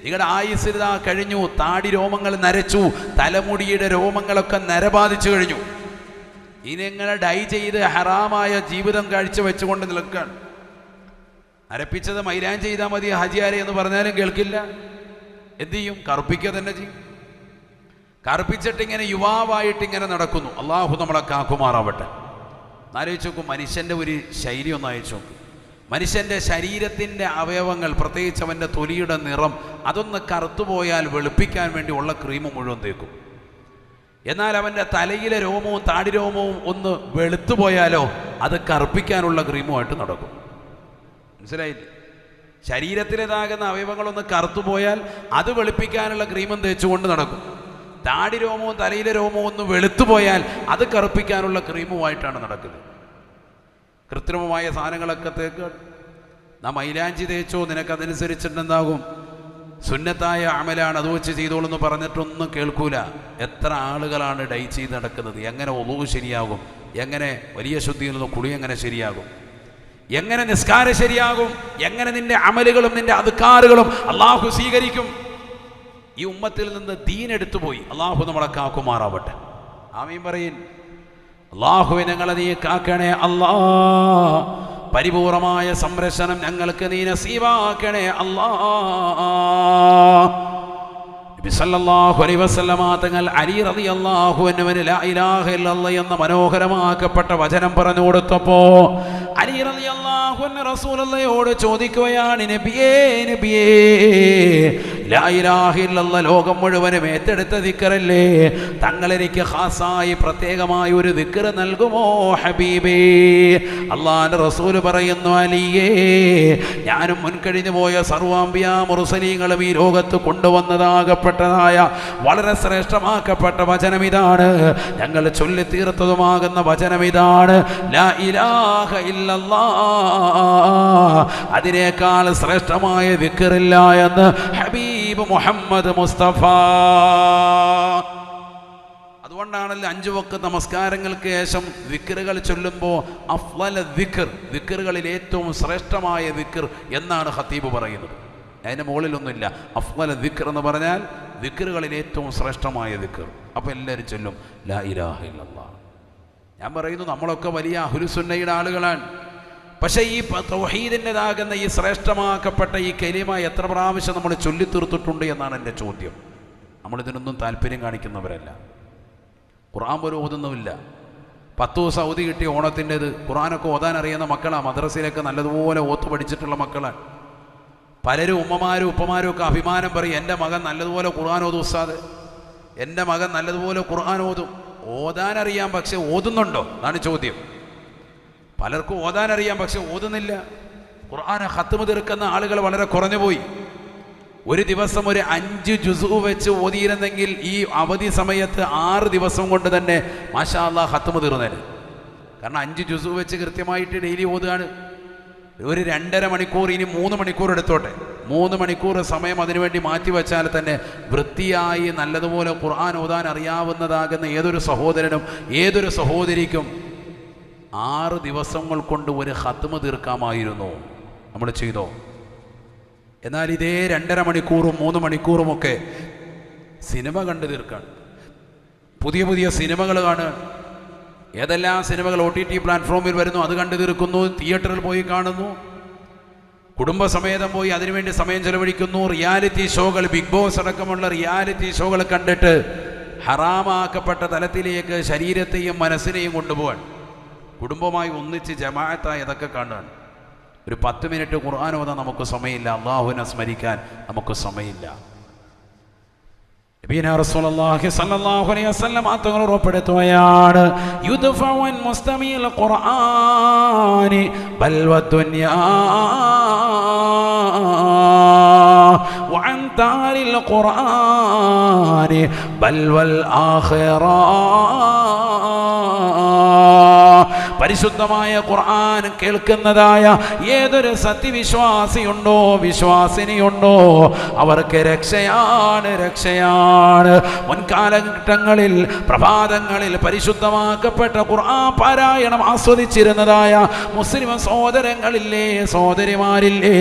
നിങ്ങളുടെ ആയുസ്സിതാ കഴിഞ്ഞു, താടി രോമങ്ങൾ നരച്ചു, തലമുടിയുടെ രോമങ്ങളൊക്കെ നരബാധിച്ചു കഴിഞ്ഞു. ഇനി ഇങ്ങനെ ഡൈ ചെയ്ത് ഹറാമായ ജീവിതം കാഴ്ചവെച്ചുകൊണ്ട് നിൽക്കാൻ. നരപ്പിച്ചത് മൈലാൻ ചെയ്താൽ മതി ഹജിയാരെ എന്ന് പറഞ്ഞാലും കേൾക്കില്ല. എന്ത് ചെയ്യും? കറുപ്പിക്കുക തന്നെ ചെയ്യും. കറുപ്പിച്ചിട്ട് ഇങ്ങനെ യുവാവായിട്ട് ഇങ്ങനെ നടക്കുന്നു. അള്ളാഹു നമ്മളെ കാക്കുമാറാവട്ടെ. ആലോചിച്ച് നോക്കും, മനുഷ്യൻ്റെ ഒരു ശൈലി ഒന്ന് അയച്ചു നോക്കും. മനുഷ്യൻ്റെ ശരീരത്തിൻ്റെ അവയവങ്ങൾ, പ്രത്യേകിച്ച് അവൻ്റെ തൊലിയുടെ നിറം, അതൊന്ന് കറുത്തുപോയാൽ വെളുപ്പിക്കാൻ വേണ്ടി ഉള്ള ക്രീം മുഴുവൻ തേക്കും. എന്നാൽ അവൻ്റെ തലയിലെ രോമവും താടി രോമവും ഒന്ന് വെളുത്തുപോയാലോ അത് കറുപ്പിക്കാനുള്ള ക്രീമുമായിട്ട് നടക്കും. മനസ്സിലായില്ലേ? ശരീരത്തിലേതാകുന്ന അവയവങ്ങളൊന്ന് കറുത്തുപോയാൽ അത് വെളുപ്പിക്കാനുള്ള ക്രീമും തേച്ചുകൊണ്ട് നടക്കും. താടി രോമവും തലയിലെ രോമവും ഒന്ന് വെളുത്തുപോയാൽ അത് കറുപ്പിക്കാനുള്ള ക്രീമുമായിട്ടാണ് നടക്കുന്നത്. കൃത്രിമമായ സാധനങ്ങളൊക്കെ തേക്കുക. നാം മൈലാഞ്ചി തേച്ചോ, നിനക്കതനുസരിച്ചിട്ടുണ്ടാകും. സുന്നത്തായ അമലാണ്, അത് വെച്ച് ചെയ്തോളെന്ന് പറഞ്ഞിട്ടൊന്നും കേൾക്കൂല. എത്ര ആളുകളാണ് ഡൈ ചെയ്ത് നടക്കുന്നത്? എങ്ങനെ ഒളു ശരിയാകും? എങ്ങനെ വലിയ ശുദ്ധിയിൽ നിന്ന് കുളി എങ്ങനെ ശരിയാകും? എങ്ങനെ നിസ്കാരം ശരിയാകും? എങ്ങനെ നിന്റെ അമലുകളും നിന്റെ അദ്കാറുകളും അള്ളാഹു സ്വീകരിക്കും? ഈ ഉമ്മത്തിൽ നിന്ന് ദീൻ എടുത്തുപോയി. അള്ളാഹു നമ്മളെ കാക്കുമാറാവട്ടെ. ആമീൻ പറയിൻ. അള്ളാഹുവെ ഞങ്ങളെ നീ കാക്കണേ അല്ലാ. പരിപൂർണമായ സംരക്ഷണം ഞങ്ങൾക്ക് നീ നസീബാക്കണേ അല്ലാഹ്. നബി സല്ലല്ലാഹു അലൈഹി വസല്ലമ തങ്ങൾ അലി റളിയല്ലാഹു അൻഹുവിന് ലാ ഇലാഹ ഇല്ലല്ലാഹ് എന്ന മനോഹരമാക്കപ്പെട്ട വചനം പറഞ്ഞു കൊടുത്തപ്പോൾ അലി റളിയല്ലാഹു അൻഹു റസൂലുള്ളാഹിയോട് ചോദിക്കുകയാണ്, നബിയേ നബിയേ, ലാ ഇലാഹ ഇല്ലല്ലാഹ് ലോകം മുഴുവനും ഏറ്റെടുത്ത ദിക്റല്ലേ, തങ്ങൾ എനിക്ക് ഖാസായി പ്രത്യേകമായ ഒരു ദിക്ർ നൽകുമോ ഹബീബേ? അല്ലാഹുവിന്റെ റസൂൽ പറയുന്നു, അലിയേ, ഞാനും മുൻകഴിഞ്ഞു പോയ സർവ്വാംബിയാ മുർസലീങ്ങളും ഈ ലോകത്ത് കൊണ്ടുവന്നതാകപ്പെട്ട വളരെ ശ്രേഷ്ഠമാക്കപ്പെട്ട വചനം ഇതാണ്, ഞങ്ങൾ ചൊല്ലിത്തീർത്തതുമാകുന്ന വചനം ഇതാണ്, ലാ ഇലാഹ ഇല്ലല്ലാഹ്. അതിനേക്കാൾ ശ്രേഷ്ഠമായ ദിക്റില്ല എന്ന് ഹബീബ് മുഹമ്മദ് മുസ്തഫ. അതുകൊണ്ടാണല്ലോ 5 വക്ത് നമസ്കാരങ്ങൾക്ക് ശേഷം ദിക്റുകൾ ചൊല്ലുമ്പോൾ അഫ്ളൽ ദിക്ർ, ദിക്റുകളിൽ ഏറ്റവും ശ്രേഷ്ഠമായ ദിക്ർ എന്നാണ് ഖതീബ് പറയുന്നത്. അതിൻ്റെ മുകളിലൊന്നുമില്ല. അഫ്ളൽ ദിക്ർ എന്ന് പറഞ്ഞാൽ ദിക്റുകളിൽ ഏറ്റവും ശ്രേഷ്ഠമായ ദിക്ർ. അപ്പോൾ എല്ലാവരും ചൊല്ലും ലാ ഇലാഹ ഇല്ലല്ലാഹ്. ഞാൻ പറയുന്നു, നമ്മളൊക്കെ വലിയ അഹ്ലുസുന്നയുടെ ആളുകളാണ്. പക്ഷേ ഈ തൗഹീദിൻ്റെതാകുന്ന ഈ ശ്രേഷ്ഠമാക്കപ്പെട്ട ഈ കലിമ എത്ര പ്രാവശ്യം നമ്മൾ ചൊല്ലിത്തീർത്തിട്ടുണ്ട് എന്നാണ് എൻ്റെ ചോദ്യം. നമ്മളിതിനൊന്നും താല്പര്യം കാണിക്കുന്നവരല്ല. ഖുർആൻ പോലും ഓതുന്നുമില്ല. 10 ദിവസം അവധി കിട്ടിയ ഓണത്തിൻ്റെത് ഖുർആനൊക്കെ ഓതാൻ അറിയുന്ന മക്കളാണ്. മദ്രസയിലൊക്കെ നല്ലതുപോലെ ഓത്ത് പഠിച്ചിട്ടുള്ള മക്കളാണ്. പലരും ഉമ്മമാരും ഉപ്പമാരും ഒക്കെ അഭിമാനം പറയും, എൻ്റെ മകൻ നല്ലതുപോലെ ഖുർആൻ ഓതും ഉസ്താദ്, എൻ്റെ മകൻ നല്ലതുപോലെ ഖുർആൻ ഓതും. ഓതാനറിയാം, പക്ഷെ ഓതുന്നുണ്ടോ എന്നാണ് ചോദ്യം. പലർക്കും ഓതാനറിയാം, പക്ഷെ ഓതുന്നില്ല. ഖുർആൻ ഖത്മ് തീർക്കുന്ന ആളുകൾ വളരെ കുറഞ്ഞു പോയി. ഒരു ദിവസം ഒരു 5 ജുസു വെച്ച് ഓതിയിരുന്നെങ്കിൽ ഈ അവധി സമയത്ത് 6 ദിവസം കൊണ്ട് തന്നെ മാഷാ അല്ലാഹ് ഖത്മ് തീർന്നേനെ. കാരണം 5 ജുസു വെച്ച് കൃത്യമായിട്ട് ഡെയിലി ഓതുകയാണ്. ഒരു 2.5 മണിക്കൂർ, ഇനി 3 മണിക്കൂർ എടുത്തോട്ടെ, 3 മണിക്കൂർ സമയം അതിനുവേണ്ടി മാറ്റിവെച്ചാൽ തന്നെ വൃത്തിയായി നല്ലതുപോലെ ഖുർആൻ ഓതാൻ അറിയാവുന്നതാകുന്ന ഏതൊരു സഹോദരനും ഏതൊരു സഹോദരിക്കും 6 ദിവസങ്ങൾ കൊണ്ട് ഒരു ഖത്മ് തീർക്കാമായിരുന്നു. നമ്മൾ ചെയ്തോ? എന്നാൽ ഇതേ 2.5 മണിക്കൂറും 3 മണിക്കൂറുമൊക്കെ സിനിമ കണ്ടു തീർക്കാണ്. പുതിയ പുതിയ സിനിമകൾ കാണുക. ഏതെല്ലാം സിനിമകൾ OTT പ്ലാറ്റ്ഫോമിൽ വരുന്നു അത് കണ്ടു തീർക്കുന്നു. തിയേറ്ററിൽ പോയി കാണുന്നു. കുടുംബസമേതം പോയി അതിനുവേണ്ടി സമയം ചെലവഴിക്കുന്നു. റിയാലിറ്റി ഷോകൾ, ബിഗ് ബോസ് അടക്കമുള്ള റിയാലിറ്റി ഷോകൾ കണ്ടിട്ട് ഹറാമാക്കപ്പെട്ട തലത്തിലേക്ക് ശരീരത്തെയും മനസ്സിനെയും കൊണ്ടുപോകാൻ കുടുംബമായി ഒന്നിച്ച് ജമാഅത്തായി അതൊക്കെ കാണുകയാണ്. ഒരു 10 മിനിറ്റ് ഖുർആൻ ഓതാൻ നമുക്ക് സമയമില്ല. അല്ലാഹുവിനെ സ്മരിക്കാൻ നമുക്ക് സമയമില്ല. നബിയനാ റസൂലുള്ളാഹി സ്വല്ലല്ലാഹു അലൈഹി വസല്ലം തങ്ങൾ ഉറപ്പെടുത്തുകയാണ്, യുദ്ഫഉൻ മുസ്തമിൽ ഖുർആനി ബൽ വദുനിയാ വഅൻ താരിൽ ഖുർആനി ബൽ വൽ ആഖിറ. പരിശുദ്ധമായ ഖുർആൻ കേൾക്കുന്നതായ ഏതൊരു സത്യവിശ്വാസിയുണ്ടോ, വിശ്വാസിനിയുണ്ടോ, അവർക്ക് രക്ഷയാണ്, രക്ഷയാണ്. മുൻകാലഘട്ടങ്ങളിൽ പ്രഭാതങ്ങളിൽ പരിശുദ്ധമാക്കപ്പെട്ട ഖുർആൻ പാരായണം ആസ്വദിച്ചിരുന്നതായ മുസ്ലിം സഹോദരങ്ങളില്ലേ, സഹോദരിമാരില്ലേ,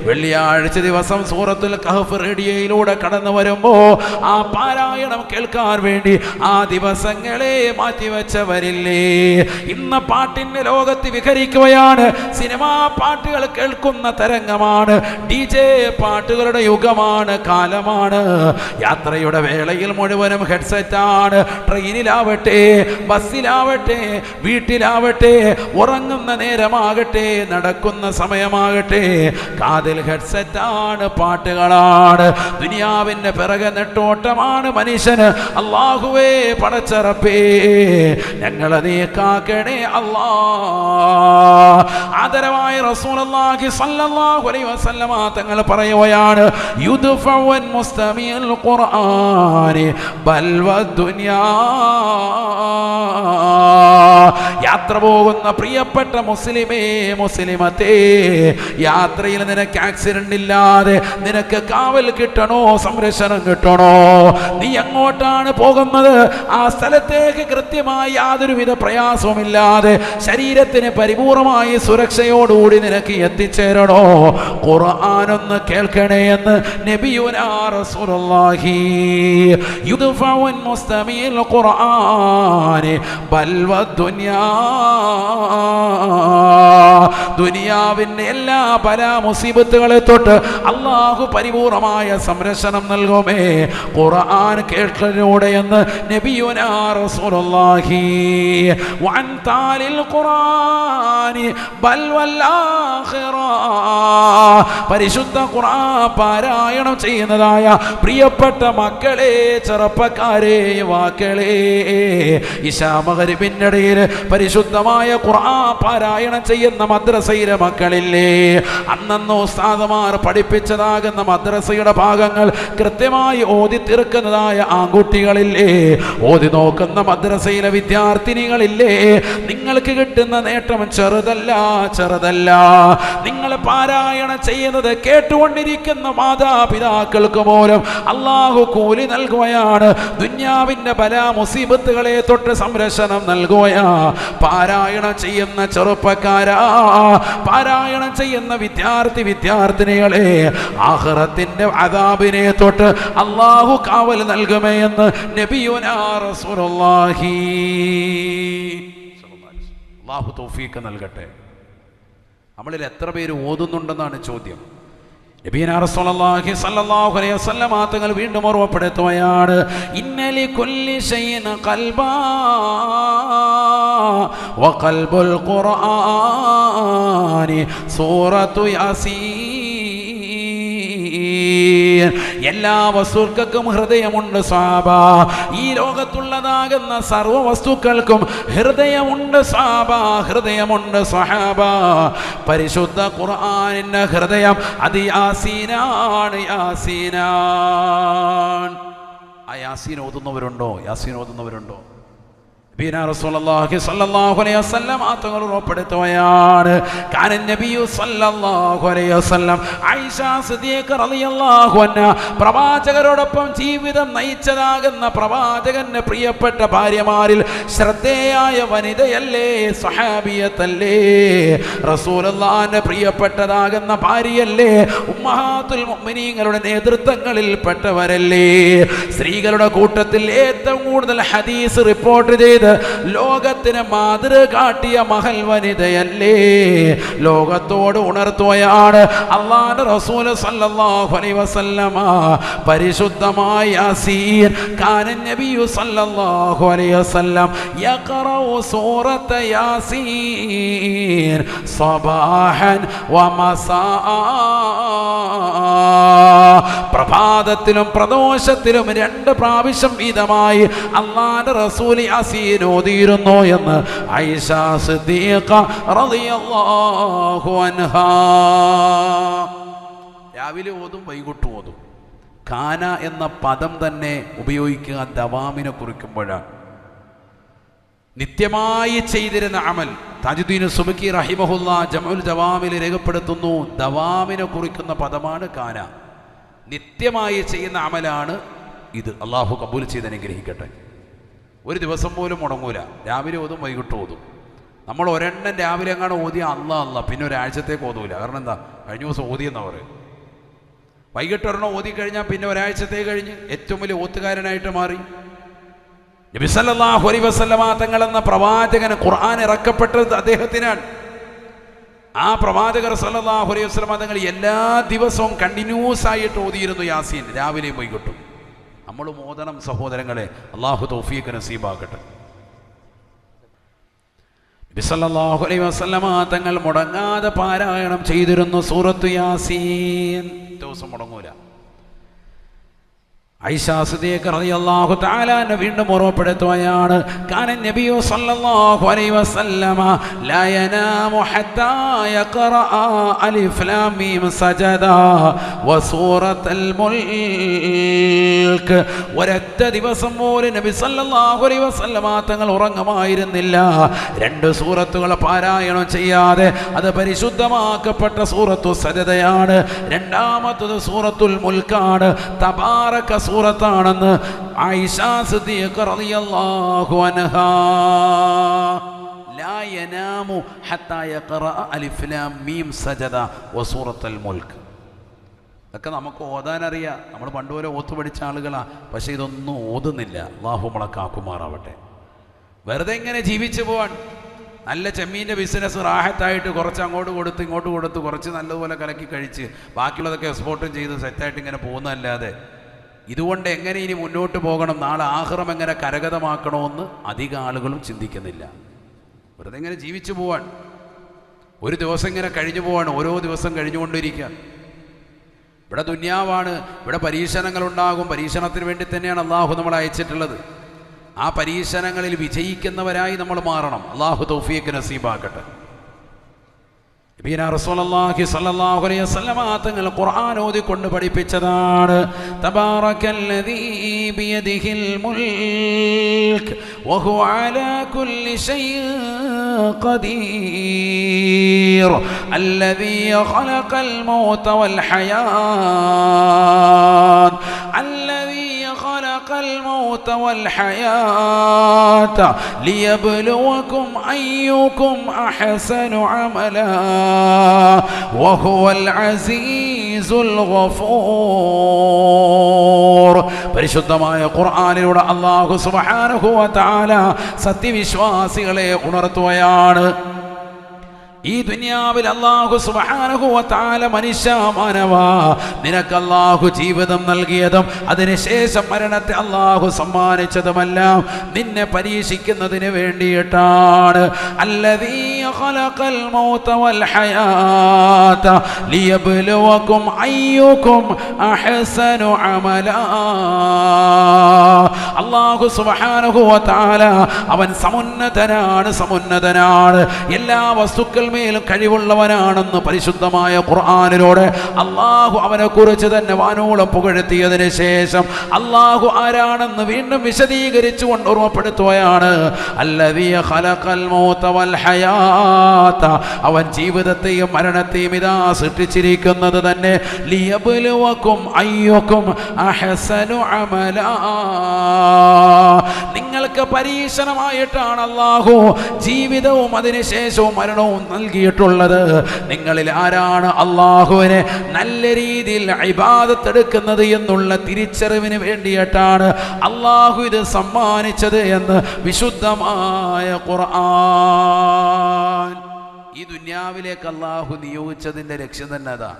വെള്ളിയാഴ്ച ദിവസം സൂറത്തുൽ കഹ്ഫ് റേഡിയോയിലൂടെ കടന്നു വരുമ്പോൾ ആ പാരായണം കേൾക്കാൻ വേണ്ടി ആ ദിവസങ്ങളെ മാറ്റിവെച്ചവരില്ലേ? ഇന്ന് പാട്ടിന്റെ ലോകത്ത് വിഹരിക്കുകയാണ്. സിനിമാ പാട്ടുകൾ കേൾക്കുന്ന തരംഗമാണ്. DJ പാട്ടുകളുടെ യുഗമാണ്, കാലമാണ്. യാത്രയുടെ വേളയിൽ മുഴുവനും ഹെഡ്സെറ്റാണ്. ട്രെയിനിലാവട്ടെ, ബസ്സിലാവട്ടെ, വീട്ടിലാവട്ടെ, ഉറങ്ങുന്ന നേരമാകട്ടെ, നടക്കുന്ന സമയമാകട്ടെ, കാതിൽ ഹെഡ്സെറ്റാണ്, പാട്ടുകളാണ്. ദുനിയാവിന്റെ പിറകെ നെട്ടോട്ടമാണ് മനുഷ്യന്. അല്ലാഹുവേ പടച്ചറപ്പേ, ഞങ്ങളെ നീ കാക്കണേ അല്ലാഹ്. ആദരവായ റസൂലുള്ളാഹി സ്വല്ലല്ലാഹു അലൈഹി വസല്ലമ തങ്ങൾ പറയുകയാണ്, യുദ്ഫഉൻ മുസ്തമിൽ ഖുർആനി ബൽ വദുനിയാ. യാത്ര പോകുന്ന പ്രിയപ്പെട്ട മുസ്ലിമേ, മുസ്ലിമത്തേ, യാത്രയിൽ നിനക്ക് ആക്സിഡന്റ് ഇല്ലാതെ നിനക്ക് കാവൽ കിട്ടണോ, സംരക്ഷണം കിട്ടണോ? നീ എങ്ങോട്ടാണ് പോകുന്നത്? ആ സ്ഥലത്തേക്ക് കൃത്യമായി യാതൊരുവിധ പ്രയാസവുമില്ലാതെ ശരീരത്തിന് പരിപൂർണമായി സുരക്ഷയോടുകൂടി നിനക്ക് എത്തിച്ചേരണോ? ഖുർആനൊന്ന് കേൾക്കണേ എന്ന് നബിയുനാ റസൂലുള്ളാഹി. യുദ്ഫഉൻ മുസ്തമിൽ ഖുർആനി ബൽ വദുനിയാ. ദുനിയാവിന്റെ എല്ലാ ബലാ മുസീബത്തുകളെ തൊട്ട് അല്ലാഹു പരിപൂർണമായ സംരക്ഷണം നൽകുമേ ഖുർആൻ കേട്ടതിലൂടെ എന്ന് നബിയുനാ റസൂലുള്ളാഹി വഅൻ താലിൽ ഖുർആനി ബൽ വൽ ആഖിറ. പരിശുദ്ധ ഖുർആൻ പാരായണം ചെയ്യുന്നതായ പ്രിയപ്പെട്ട മക്കളെ, ചെറുപ്പക്കാരെ, യുവാക്കളെ, ഇശാ മഗ്‌രിബിന്റെ ഇടയിൽ പരിശുദ്ധമായ ഖുർആൻ പാരായണം ചെയ്യുന്ന മദ്രസയിലെ മക്കളില്ലേ, അന്നന്ന് ഉസ്താദുമാർ പഠിപ്പിച്ചതാകുന്ന മദ്രസയുടെ ഭാഗങ്ങൾ കൃത്യമായി ഓതി തീർക്കുന്നതായ ആൺകുട്ടികളില്ലേ, ഓതി നോക്കുന്ന മദ്രസയിലെ വിദ്യാർത്ഥിനികളില്ലേ, നിങ്ങൾക്ക് കിട്ടുന്ന നേട്ടം ചെറുതല്ല, ചെറുതല്ല. നിങ്ങൾ പാരായണം ചെയ്യുന്നത് കേട്ടുകൊണ്ടിരിക്കുന്ന മാതാപിതാക്കൾക്ക് പോലും അല്ലാഹു കൂലി നൽകുകയാണ്. ദുനിയാവിന്റെ ബലാ മുസീബത്തുകളെ തൊട്ട് സംരക്ഷണം നൽകുകയാ. പാരായണം ചെയ്യുന്ന ചെറുപ്പക്കാരാ, പാരായണം ചെയ്യുന്ന വിദ്യാർത്ഥിനികളെ, ആഖിറത്തിന്റെ അദാബിനെ തൊട്ട് അല്ലാഹു കാവൽ നൽകുമേ എന്ന് നബിയുനാ റസൂലുള്ളാഹി. അല്ലാഹു തൗഫീഖ് നൽകട്ടെ. നമ്മളിൽ എത്ര പേര് ഓതുന്നുണ്ടെന്നാണ് ചോദ്യം. നബിയുനാ റസൂലുള്ളാഹി സ്വല്ലല്ലാഹു അലൈഹി വസല്ലം തങ്ങൾ വീണ്ടും ഓർമ്മപ്പെടുത്തുകയാണ്, ഇന്നലി കുല്ലി ശൈഇൻ ഖൽബാ വഖൽബുൽ ഖുർആനി സൂറത്തു യാസീൻ. എല്ലാ വസ്തുക്കൾക്കും ഹൃദയമുണ്ട് സ്വഹാബ. ഈ ലോകത്തുള്ളതാകുന്ന സർവ്വ വസ്തുക്കൾക്കും ഹൃദയമുണ്ട് സ്വഹാബ, ഹൃദയമുണ്ട് സ്വഹാബ. പരിശുദ്ധ ഖുർആനിന്റെ ഹൃദയം അത് യാസീനാണ്, യാസീനാൻ. ആ യാസീൻ ഓതുന്നവരുണ്ടോ? യാസീൻ ഓതുന്നവരുണ്ടോ? റസൂലുള്ളാഹി സ്വല്ലല്ലാഹു അലൈഹി വസല്ലം തങ്ങൾ ഉറപ്പെടുത്തുകയാണ്, കാന നബിയു സ്വല്ലല്ലാഹു അലൈഹി വസല്ലം ആയിഷ സിദ്ദീഖ റളിയല്ലാഹു അൻഹ പ്രവാചകരോടൊപ്പം ജീവിതം നയിച്ചതാകുന്ന പ്രവാചകന്റെ പ്രിയപ്പെട്ട ഭാര്യമാരിൽ ശ്രദ്ധേയായ വനിതയല്ലേ, സ്വഹാബിയത്തല്ലേ, റസൂലുള്ളാഹിന്റെ പ്രിയപ്പെട്ടതാകുന്ന ഭാര്യയല്ലേ, ഉമ്മഹാത്തുൽ മുഅ്മിനീങ്ങളുടെ നേതൃത്വങ്ങളിൽ പെട്ടവരല്ലേ, സ്ത്രീകളുടെ കൂട്ടത്തിൽ ഏറ്റവും കൂടുതൽ ഹദീസ് റിപ്പോർട്ട് ചെയ്ത് ലോകത്തിന് മാതൃക കാട്ടിയ മഹൽ വനിതയല്ലേ, ലോകത്തോട് ഉണർത്തുകയാണ് അല്ലാഹുവിന്റെ റസൂൽ സല്ലല്ലാഹു അലൈഹി വസല്ലമ പരിശുദ്ധമായ യാസീൻ. കാന നബിയു സല്ലല്ലാഹു അലൈഹി വസല്ലം യഖറഉ സൂറത യാസീൻ സബാഹൻ വമസാഅ. പ്രഭാതത്തിലും പ്രദോഷത്തിലും 2 പ്രാവശ്യം വീതമായി അല്ലാഹുവിന്റെ റസൂൽ യാസീൻ ഓതിയിരുന്നു എന്ന് ആയിഷ സിദ്ദീഖ റളിയല്ലാഹു അൻഹാ. രാവിലെ ഓതും, വൈകിട്ട് ഓതും. കാന എന്ന പദം തന്നെ ഉപയോഗിക്കുക ദവാമിനെ കുറിക്കുമ്പോഴാണ്. നിത്യമായി ചെയ്തിരുന്ന അമൽ താജുദ്ദീൻ സുബ്കി റഹിമഹുല്ലാ ജംഉൽ ജവാമിൽ രേഖപ്പെടുത്തുന്നു, ദവാമിനെ കുറിക്കുന്ന പദമാണ് കാന. നിത്യമായി ചെയ്യുന്ന അമലാണ് ഇത്. അള്ളാഹു കബൂൽ ചെയ്ത് അനുഗ്രഹിക്കട്ടെ. ഒരു ദിവസം പോലും മുടങ്ങൂല. രാവിലെ ഓതും, വൈകിട്ട് ഓതും. നമ്മൾ ഒരെണ്ണം രാവിലെ എങ്ങാണ് ഓതിയ അല്ല, പിന്നെ ഒരാഴ്ചത്തേക്ക് ഓതൂല. കാരണം എന്താ? കഴിഞ്ഞ ദിവസം ഓതിയെന്നാ പറയും. വൈകിട്ട് ഒരെണ്ണം ഓതിക്കഴിഞ്ഞാൽ പിന്നെ ഒരാഴ്ചത്തേക്ക് കഴിഞ്ഞ് ഏറ്റവും വലിയ ഓത്തുകാരനായിട്ട് മാറി. നബി സല്ലല്ലാഹു അലൈഹി വസല്ലമ തങ്ങൾ എന്ന പ്രവാചകന് ഖുർആൻ ഇറക്കപ്പെട്ടത് അദ്ദേഹത്തിനാണ്. ആ പ്രവാചകർ സല്ലല്ലാഹു അലൈഹി വസല്ലമ തങ്ങൾ എല്ലാ ദിവസവും കണ്ടിന്യൂസ് ആയിട്ട് ഓതിയിരുന്നു യാസീൻ, രാവിലെയും വൈകിട്ടും. നമ്മളും ഓതണം സഹോദരങ്ങളെ. അല്ലാഹു തൗഫീഖ് നസീബാക്കട്ടെ. നബി സല്ലല്ലാഹു അലൈഹി വസല്ലമ തങ്ങൾ മുടങ്ങാതെ പാരായണം ചെയ്തിരുന്നു സൂറത്തു യാസീൻ. ദിവസം മുടങ്ങൂല. ആയിഷ സിദ്ദീഖ റളിയല്ലാഹു തആല അൻഹ വീണ്ടും ഓർമ്മപ്പെടുത്തുകയാണ്, കാന നബിയു സല്ലല്ലാഹു അലൈഹി വസല്ലമ ലാ യനാമു ഹത്താ യഖറഅ അലിഫ് ലാം മീം സജദ വസൂറത്തുൽ മുൽക്ക്. ഒരൊറ്റ ദിവസം പോലും നബി സല്ലല്ലാഹു അലൈഹി വസല്ലമ തങ്ങൾ ഉറങ്ങുമായിരുന്നില്ല 2 സൂറത്തുകൾ പാരായണം ചെയ്യാതെ. അത് പരിശുദ്ധമാക്കപ്പെട്ട സൂറത്തു സജദയാണ്. രണ്ടാമത്തത് സൂറത്തുൽ മുൽക്കാണ്. തബാറക സൂറത്താണെന്ന് ആയിഷ സിദ്ദീഖ റളിയല്ലാഹു അൻഹാ. ലാ യനാമു ഹത്താ യഖറഅ അലിഫ് ലാം മീം സജദ വസൂറത്തുൽ മുൽക്ക്. ഇതൊക്കെ നമുക്ക് ഓതാനറിയാം. നമ്മൾ പണ്ടുപോലെ ഓത്തു പഠിച്ച ആളുകളാ. പക്ഷെ ഇതൊന്നും ഓതുന്നില്ല. അല്ലാഹു നമ്മളെ കാക്കുമാറാവട്ടെ. വെറുതെ ഇങ്ങനെ ജീവിച്ചു പോവാൻ. നല്ല ചെമ്മീൻ്റെ ബിസിനസ് റാഹത്തായിട്ട് കുറച്ച് അങ്ങോട്ട് കൊടുത്ത് ഇങ്ങോട്ട് കൊടുത്ത് കുറച്ച് നല്ലതുപോലെ കലക്കി കഴിച്ച് ബാക്കിയുള്ളതൊക്കെ എക്സ്പോർട്ടും ചെയ്ത് സെറ്റായിട്ട് ഇങ്ങനെ പോകുന്നതല്ലാതെ ഇതുകൊണ്ട് എങ്ങനെ ഇനി മുന്നോട്ട് പോകണം, നാളെ ആഖിറം എങ്ങനെ കരഗതമാക്കണമെന്ന് അധികം ആളുകളും ചിന്തിക്കുന്നില്ല. വെറുതെ ഇങ്ങനെ ജീവിച്ചു പോവാൻ, ഒരു ദിവസം ഇങ്ങനെ കഴിഞ്ഞു പോവാൻ, ഓരോ ദിവസം കഴിഞ്ഞുകൊണ്ടിരിക്കുക. ഇവിടെ ദുന്യാവാണ്, ഇവിടെ പരീക്ഷണങ്ങളുണ്ടാകും. പരീക്ഷണത്തിന് വേണ്ടി തന്നെയാണ് അള്ളാഹു നമ്മളെ അയച്ചിട്ടുള്ളത്. ആ പരീക്ഷണങ്ങളിൽ വിജയിക്കുന്നവരായി നമ്മൾ മാറണം. അള്ളാഹു തൗഫീഖ് നസീബാക്കട്ടെ. നബിയനാ റസൂലുള്ളാഹി സ്വല്ലല്ലാഹു അലൈഹി വസല്ലമ തങ്ങൾ ഖുർആൻ ഓതിക്കൊണ്ട് പഠിപ്പിച്ചതാണ് തബാറകല്ലദീ ബിയദിഹിൽ മുൽക് വഹുവ അലാ കുല്ലി ഷൈഇൻ ഖദീർ അല്ലദീ ഖലഖൽ മൗത വൽ ഹയാത്ത് അല്ലദീ ഖലഖൽ മൗത വൽ ഹയാത ലിയബ്ലുവകും അയ്യുകും അഹ്സനു അമലാ വഹുവൽ അസീസുൽ ഗഫൂർ. പരിശുദ്ധമായ ഖുർആനിലൂടെ അല്ലാഹു സുബ്ഹാനഹു വ തആല സത്യവിശ്വാസികളെ ഉണർത്തുകയാണ്. ഈ ദുനിയാവിൽ അല്ലാഹു സുബ്ഹാനഹു വ തആല മനുഷ്യ മാനവാ നിനക്ക് അല്ലാഹു ജീവിതം നൽകിയതും അതിനുശേഷം മരണത്തെ അല്ലാഹു സമ്മാനിച്ചതുമെല്ലാം നിന്നെ പരീക്ഷിക്കുന്നതിന് വേണ്ടിയിട്ടാണ്. അല്ലദീ ഖലഖൽ മൗത വൽ ഹയാത ലിയബ്ലുവകും അയ്യുകും അഹ്സനു അമലാ. അല്ലാഹു സുബ്ഹാനഹു വ തആല അവൻ സമുന്നതനാണ്. എല്ലാ വസ്തുക്കൾ മേലും കഴിവുള്ളവനാണെന്ന് പരിശുദ്ധമായ ഖുർആനിലൂടെ അല്ലാഹു അവനെ കുറിച്ച് തന്നെ വാനോളം പുകഴ്ത്തിയതിനു ശേഷം അല്ലാഹു ആരാണെന്ന് വീണ്ടും വിശദീകരിച്ചുകൊണ്ട് ഓർമ്മപ്പെടുത്തുകയാണ്. അല്ലദീ ഖലഖൽ മൗത വൽ ഹയാത, അവൻ ജീവിതത്തെയും മരണത്തെയും ഇതാ സൃഷ്ടിച്ചിരിക്കുന്നത് തന്നെ ലിയബ്ലുവകും അയ്യുകും അഹ്സനു അമലാ, നിങ്ങൾക്ക് പരീക്ഷണമായിട്ടാണ് അല്ലാഹു ജീവിതവും അതിനുശേഷവും മരണവും നൽകിയിട്ടുള്ളത്. നിങ്ങളിൽ ആരാണ് അല്ലാഹുവിനെ നല്ല രീതിയിൽ ഇബാദത്ത് എടുക്കുന്നത് എന്നുള്ള തിരിച്ചറിവിന് വേണ്ടിയിട്ടാണ് അല്ലാഹു ഇത് സമ്മാനിച്ചത് എന്ന് വിശുദ്ധമായ ഖുർആൻ. ഈ ദുനിയാവിലേക്ക് അല്ലാഹു നിയോഗിച്ചതിൻ്റെ ലക്ഷ്യം തന്നെ അതാ.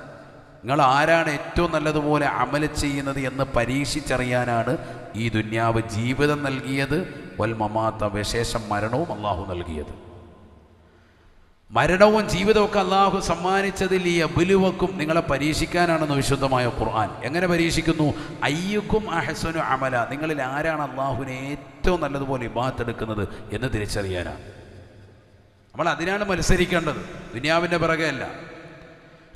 നിങ്ങൾ ആരാണ് ഏറ്റവും നല്ലതുപോലെ അമൽ ചെയ്യുന്നത് എന്ന് പരീക്ഷിച്ചറിയാനാണ് ഈ ദുനിയാവ് ജീവിതം നൽകിയത്. വൽ മമാത, വിശേഷം മരണവും അല്ലാഹു നൽകിയത്. മരണവും ജീവിതമൊക്കെ അല്ലാഹു സമ്മാനിച്ചതിൽ ഈ യബ്ലുവക്കും നിങ്ങളെ പരീക്ഷിക്കാനാണെന്ന് വിശുദ്ധമായ ഖുർആൻ. എങ്ങനെ പരീക്ഷിക്കുന്നു? അയ്യുക്കും അഹ്സനു അമല, നിങ്ങളിൽ ആരാണ് അല്ലാഹുവിനെ ഏറ്റവും നല്ലതുപോലെ ഇബാദത്ത് എടുക്കുന്നത് എന്ന് തിരിച്ചറിയാനാണ്. നമ്മൾ അതിനാണ് മത്സരിക്കേണ്ടത്, ദുനിയാവിൻ്റെ പിറകെ അല്ല.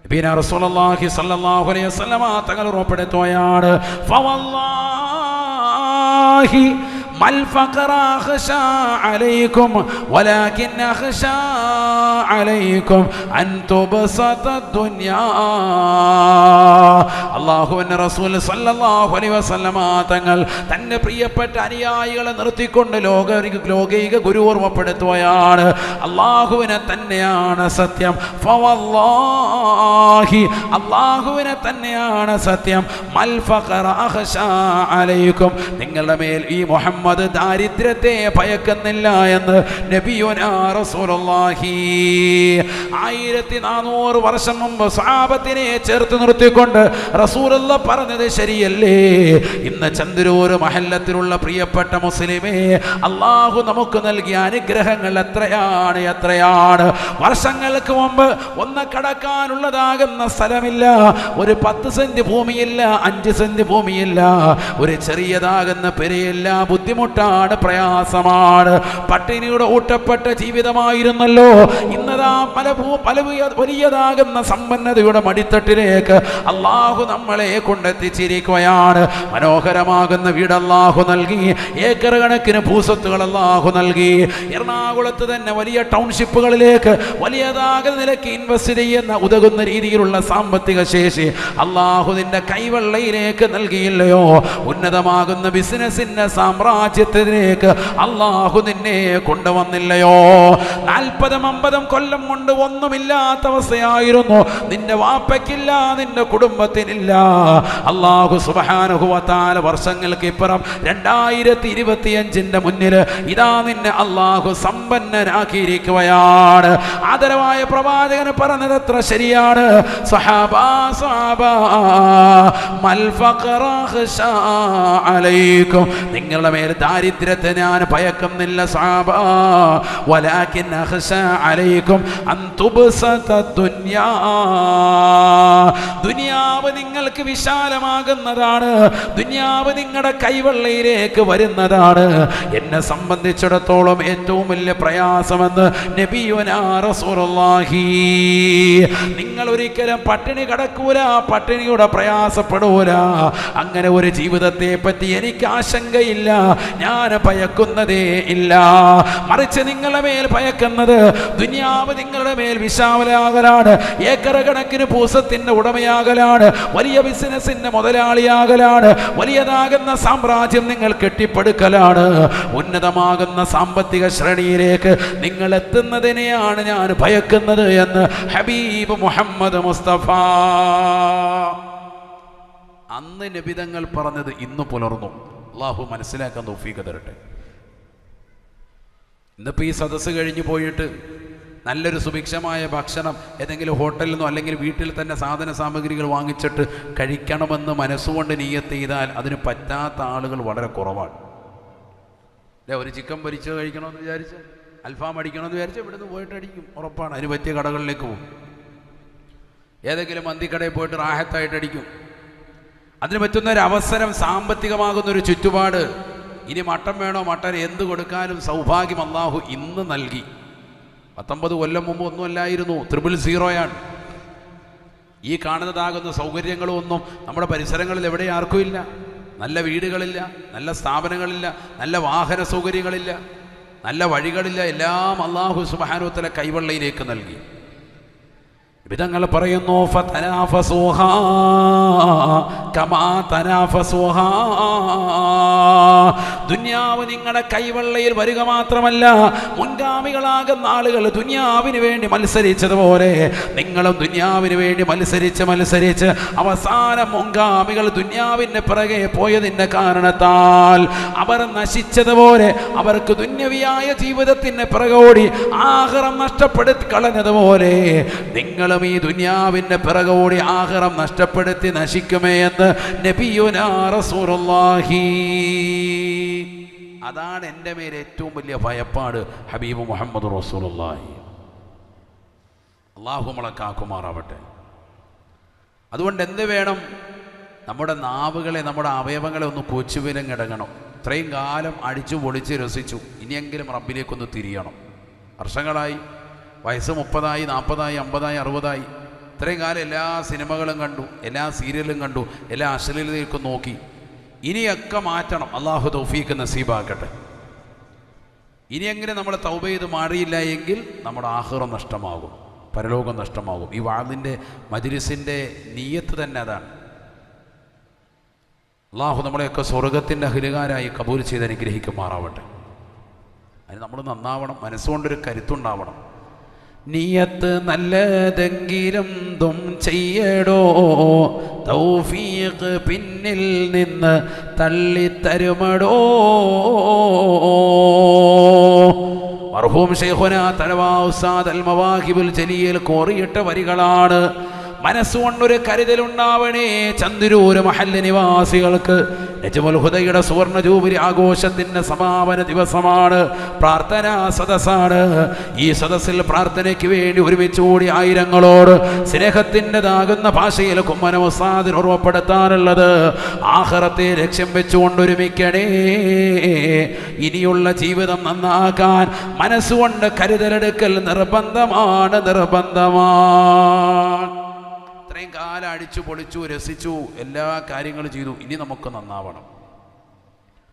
നബിയനാ റസൂലുള്ളാഹി സ്വല്ലല്ലാഹു അലൈഹി വസല്ലമ തങ്ങൾ ഉറപ്പെടുത്തുകയാണ് ഫവല്ലാഹി മൽ ഫഖറ അഖ്ശാ അലൈക്കും വലാകിൻ അഖ്ശാ അലൈക്കും അൻ തുബ്സത ദുനിയാ. അല്ലാഹുവിൻ്റെ റസൂൽ സ്വല്ലല്ലാഹു അലൈഹി വസല്ലമ തങ്ങൾ തൻ്റെ പ്രിയപ്പെട്ട അനുയായികളെ നിർത്തിക്കൊണ്ട് ലോകൈക ഗുരു ഓർമ്മപ്പെടുത്തുകയാണ്. അല്ലാഹുവിനെ തന്നെയാണ് സത്യം. ഫവല്ലാഹി, അല്ലാഹുവിനെ തന്നെയാണ് സത്യം. മൽ ഫഖറ അഖ്ശാ അലൈക്കും, നിങ്ങളുടെ മേൽ ഈ മുഹമ്മദ് ദാരിദ്ര്യത്തെ ഭയക്കുന്നില്ല എന്ന് നബിയുനാ റസൂലുള്ളാഹി 1400 വർഷം മുമ്പ് സ്വഹാബത്തിനെ ചേർത്ത് നിർത്തിക്കൊണ്ട് റസൂലുള്ളാഹി പറഞ്ഞത് ശരിയല്ലേ? ഇന്ന് ചന്ദ്രൂർ മഹല്ലത്തിലുള്ള പ്രിയപ്പെട്ട മുസ്ലിമേ, അല്ലാഹു നമുക്ക് നൽകിയ അനുഗ്രഹങ്ങൾ എത്രയാണ്. വർഷങ്ങൾക്ക് മുമ്പ് ഒന്ന് കടക്കാനുള്ളതാകുന്ന സ്ഥലമില്ല, ഒരു 10 സെന്റ് ഭൂമിയില്ല, 5 സെന്റ് ഭൂമിയില്ല, ഒരു ചെറിയതാകുന്ന പെരയില്ല, ബുദ്ധിമുട്ടാണ്, പ്രയാസമാണ്, പട്ടിണിയുടെ ഊട്ടപ്പെട്ട ജീവിതമായിരുന്നല്ലോ. ഇന്നതാ പല വലിയതാകുന്ന സമ്പന്നതയുടെ മടിത്തട്ടിലേക്ക് അല്ലാഹു നമ്മളെ കൊണ്ടെത്തിച്ചിരിക്കുകയാണ്. മനോഹരമാകുന്ന വീട് അല്ലാഹു നൽകി, ഏക്കർ കണക്കിന് ഭൂസ്വത്തുകൾ അല്ലാഹു നൽകി. എറണാകുളത്ത് തന്നെ വലിയ ടൗൺഷിപ്പുകളിലേക്ക് വലിയതാകുന്ന നിലയ്ക്ക് ഇൻവെസ്റ്റ് ചെയ്യുന്ന ഉതകുന്ന രീതിയിലുള്ള സാമ്പത്തിക ശേഷി അല്ലാഹു നിന്റെ കൈവെള്ളയിലേക്ക് നൽകിയില്ലയോ? ഉന്നതമാകുന്ന ബിസിനസിന്റെ സാമ്രാജ്യം സാമ്രാജ്യത്തിലേക്ക് അള്ളാഹു നിന്നെ കൊണ്ടുവന്നില്ലയോ? 40-50 കൊല്ലം കൊണ്ട് ഒന്നുമില്ലാത്ത അവസ്ഥയായിരുന്നു. നിന്റെ വാപ്പയ്ക്കില്ല, നിന്റെ കുടുംബത്തിനില്ല. അള്ളാഹു സുബ്ഹാനഹു വ തആല വർഷങ്ങൾക്ക് ഇപ്പുറം 2025 മുന്നിൽ ഇതാ നിന്നെ അള്ളാഹു സമ്പന്നനാക്കിയിരിക്കുകയാണ്. ആദരവായ പ്രവാചകൻ പറഞ്ഞത് എത്ര ശരിയാണ്. സഹാബാ മൽ ഫഖറ ഖശാ അലൈക്കും, നിങ്ങളുടെ മേൽ ദാരിദ്ര്യത്തെ ഞാൻ ഭയക്കുന്നില്ല സഹാബാ, വലാകിൻ അഖശാ അലൈക്കും അൻ തുബ്സത ദുനിയാ, ദുനിയാവ് നിങ്ങൾക്ക് വിശാലമാകുന്നതാണ്, ദുനിയാവ് നിങ്ങളുടെ കൈവെള്ളയിലേക്ക് വരുന്നതാണ്. എന്നെ സംബന്ധിച്ചിടത്തോളം ഏറ്റവും വലിയ പ്രയാസമെന്ന് നബിയുനാ റസൂലുള്ളാഹി, നിങ്ങൾ ഒരിക്കലും പട്ടിണി കിടക്കൂല, പട്ടിണിയുടെ പ്രയാസപ്പെടൂല. അങ്ങനെ ഒരു ജീവിതത്തെ പറ്റി എനിക്ക് ആശങ്കയില്ല, ഞാൻ ഭയക്കുന്നതേ ഇല്ല. മറിച്ച് നിങ്ങളുടെ മേൽ ഭയക്കുന്നത് ദുനിയാവ് നിങ്ങളുടെ മേൽ വിശാലമാകലാണ്, ഏക്കർ കണക്കിന് പൂസത്തിന്റെ ഉടമയാകലാണ്, വലിയ ബിസിനസിന്റെ മുതലാളിയാകലാണ്, വലിയതാകുന്ന സാമ്രാജ്യം നിങ്ങൾ കെട്ടിപ്പടുക്കലാണ്, ഉന്നതമാകുന്ന സാമ്പത്തിക ശ്രേണിയിലേക്ക് നിങ്ങൾ എത്തുന്നതിനെയാണ് ഞാൻ ഭയക്കുന്നത് എന്ന് ഹബീബ് മുഹമ്മദ് മുസ്തഫ. അന്ന് നബിതങ്ങൾ പറഞ്ഞത് ഇന്ന് പുലർന്നു. അള്ളാഹു മനസ്സിലാക്കാൻ തൗഫീഖ് തരട്ടെ. ഇന്നിപ്പോൾ ഈ സദസ്സ് കഴിഞ്ഞു പോയിട്ട് നല്ലൊരു സുഭിക്ഷമായ ഭക്ഷണം ഏതെങ്കിലും ഹോട്ടലിൽ നിന്നോ അല്ലെങ്കിൽ വീട്ടിൽ തന്നെ സാധന സാമഗ്രികൾ വാങ്ങിച്ചിട്ട് കഴിക്കണമെന്ന് മനസ്സുകൊണ്ട് നിയ്യത്ത് ചെയ്താൽ അതിന് പറ്റാത്ത ആളുകൾ വളരെ കുറവാണ്. അല്ലേ? ഒരു ചിക്കൻ പൊരിച്ച് കഴിക്കണമെന്ന് വിചാരിച്ച്, അൽഫാം അടിക്കണമെന്ന് വിചാരിച്ച് ഇവിടുന്ന് പോയിട്ട് അടിക്കും, ഉറപ്പാണ്. അതിന് പറ്റിയ കടകളിലേക്ക് പോകും. ഏതെങ്കിലും മന്തിക്കടയിൽ പോയിട്ട് റാഹത്തായിട്ട് അടിക്കും. അതിന് പറ്റുന്നൊരവസരം, സാമ്പത്തികമാകുന്നൊരു ചുറ്റുപാട്. ഇനി മട്ടൻ വേണോ, മട്ടൻ എന്ത് കൊടുക്കാനും സൗഭാഗ്യം അള്ളാഹു ഇന്ന് നൽകി. 19 കൊല്ലം മുമ്പ് ഒന്നുമല്ലായിരുന്നു, 000 ഈ കാണുന്നതാകുന്ന സൗകര്യങ്ങളും ഒന്നും നമ്മുടെ പരിസരങ്ങളിൽ എവിടെ ആർക്കും ഇല്ല. നല്ല വീടുകളില്ല, നല്ല സ്ഥാപനങ്ങളില്ല, നല്ല വാഹന സൗകര്യങ്ങളില്ല, നല്ല വഴികളില്ല. എല്ലാം അല്ലാഹു സുബ്ഹാനഹു വ തആല കൈവെള്ളയിലേക്ക് നൽകി. വിധങ്ങൾ പറയുന്നു, ഫതനാഫസുഹാ കമാ തനാഫസുഹാ, ദുനിയാവ് നിങ്ങളുടെ കൈവെള്ളയിൽ വരിക മാത്രമല്ല, മുൻഗാമികളാകുന്ന ആളുകൾ ദുനിയാവിന് വേണ്ടി മത്സരിച്ചതുപോലെ നിങ്ങളും ദുനിയാവിന് വേണ്ടി മത്സരിച്ച് അവസാനം മുൻഗാമികൾ ദുനിയാവിൻ്റെ പിറകെ പോയതിൻ്റെ കാരണത്താൽ അവർ നശിച്ചതുപോലെ, അവർക്ക് ദുന്യവിയായ ജീവിതത്തിൻ്റെ പിറകോടി ആഖിറം നഷ്ടപ്പെടുത്തി കളഞ്ഞതുപോലെ നിങ്ങൾ ഈ ദുനിയാവിന്റെ പിറകോടി ആഖിറം നഷ്ടപ്പെടുത്തി നശിക്കുമേ എന്ന് നബിയുനാ റസൂലുള്ളാഹി. അതാണ് എൻ്റെ മേൽ ഏറ്റവും വലിയ ഭയപ്പാട് ഹബീബ് മുഹമ്മദ് റസൂലുള്ളാഹി. അല്ലാഹു നമ്മളെ കാക്കുമാറാവട്ടെ. അതുകൊണ്ട് എന്ത് വേണം? നമ്മുടെ നാവുകളെ, നമ്മുടെ അവയവങ്ങളെ ഒന്ന് കൊച്ചുവിലങ്ങടങ്ങണം. ഇത്രയും കാലം അടിച്ചു പൊളിച്ച് രസിച്ചു, ഇനിയെങ്കിലും റബ്ബിലേക്കൊന്ന് തിരിയണം. വർഷങ്ങളായി, വയസ്സ് 30, 40, 50, 60. ഇത്രയും കാലം എല്ലാ സിനിമകളും കണ്ടു, എല്ലാ സീരിയലും കണ്ടു, എല്ലാ അശ്ലീലതയ്ക്കും നോക്കി. ഇനിയൊക്കെ മാറ്റണം. അള്ളാഹു തൗഫീഖ് നസീബാക്കട്ടെ. ഇനിയെങ്കിലും നമ്മൾ തൗബ ചെയ്ത് മാറിയില്ല എങ്കിൽ നമ്മുടെ ആഖിറം നഷ്ടമാകും, പരലോകം നഷ്ടമാകും. ഈ വാദിൻ്റെ മജ്‌ലിസിൻ്റെ നിയ്യത്ത് തന്നെ അതാണ്. അള്ളാഹു നമ്മളെയൊക്കെ സ്വർഗത്തിൻ്റെ അഹ്ലുകാരായി കബൂൽ ചെയ്ത് അനുഗ്രഹിക്കുമാറാവട്ടെ. അതിന് നമ്മൾ നന്നാവണം, മനസ്സുകൊണ്ടൊരു കരുത്തുണ്ടാവണം. നിയത്ത് നല്ലതെങ്കിലും തും ചെയ്യടോ, തൗഫീഖ് പിന്നിൽ നിന്ന് തള്ളിത്തരുമടോ. മർഹൂം ശൈഖുനാ തലവാ ഉസ്താദ് അൽ മവാഹിബുൽ ജലീൽ കോറിയിട്ട വരികളാണ്. മനസ്സുകൊണ്ടൊരു കരുതലുണ്ടാവണേ ചന്ദരൂര് മഹല്ല് നിവാസികൾക്ക്. നജ്മുൽ ഹുദയുടെ സുവർണ ജൂബിലി ആഘോഷത്തിൻ്റെ സമാപന ദിവസമാണ്, പ്രാർത്ഥനാ സദസ്സാണ്. ഈ സദസ്സിൽ പ്രാർത്ഥനയ്ക്ക് വേണ്ടി ഒരുമിച്ച് കൂടി ആയിരങ്ങളോട് സ്നേഹത്തിൻ്റെതാകുന്ന ഭാഷയിൽ കുമ്മന ഉസ്താദിന് ഓർമ്മപ്പെടുത്താനുള്ളത്, ആഖിറത്തെ ലക്ഷ്യം വെച്ചുകൊണ്ടൊരുമിക്കണേ. ഇനിയുള്ള ജീവിതം നന്നാക്കാൻ മനസ്സുകൊണ്ട് കരുതലെടുക്കൽ നിർബന്ധമാണ്. ഇത്രയും കാലം അടിച്ചു പൊളിച്ചു രസിച്ചു എല്ലാ കാര്യങ്ങളും ചെയ്തു, ഇനി നമുക്ക് നന്നാവണം.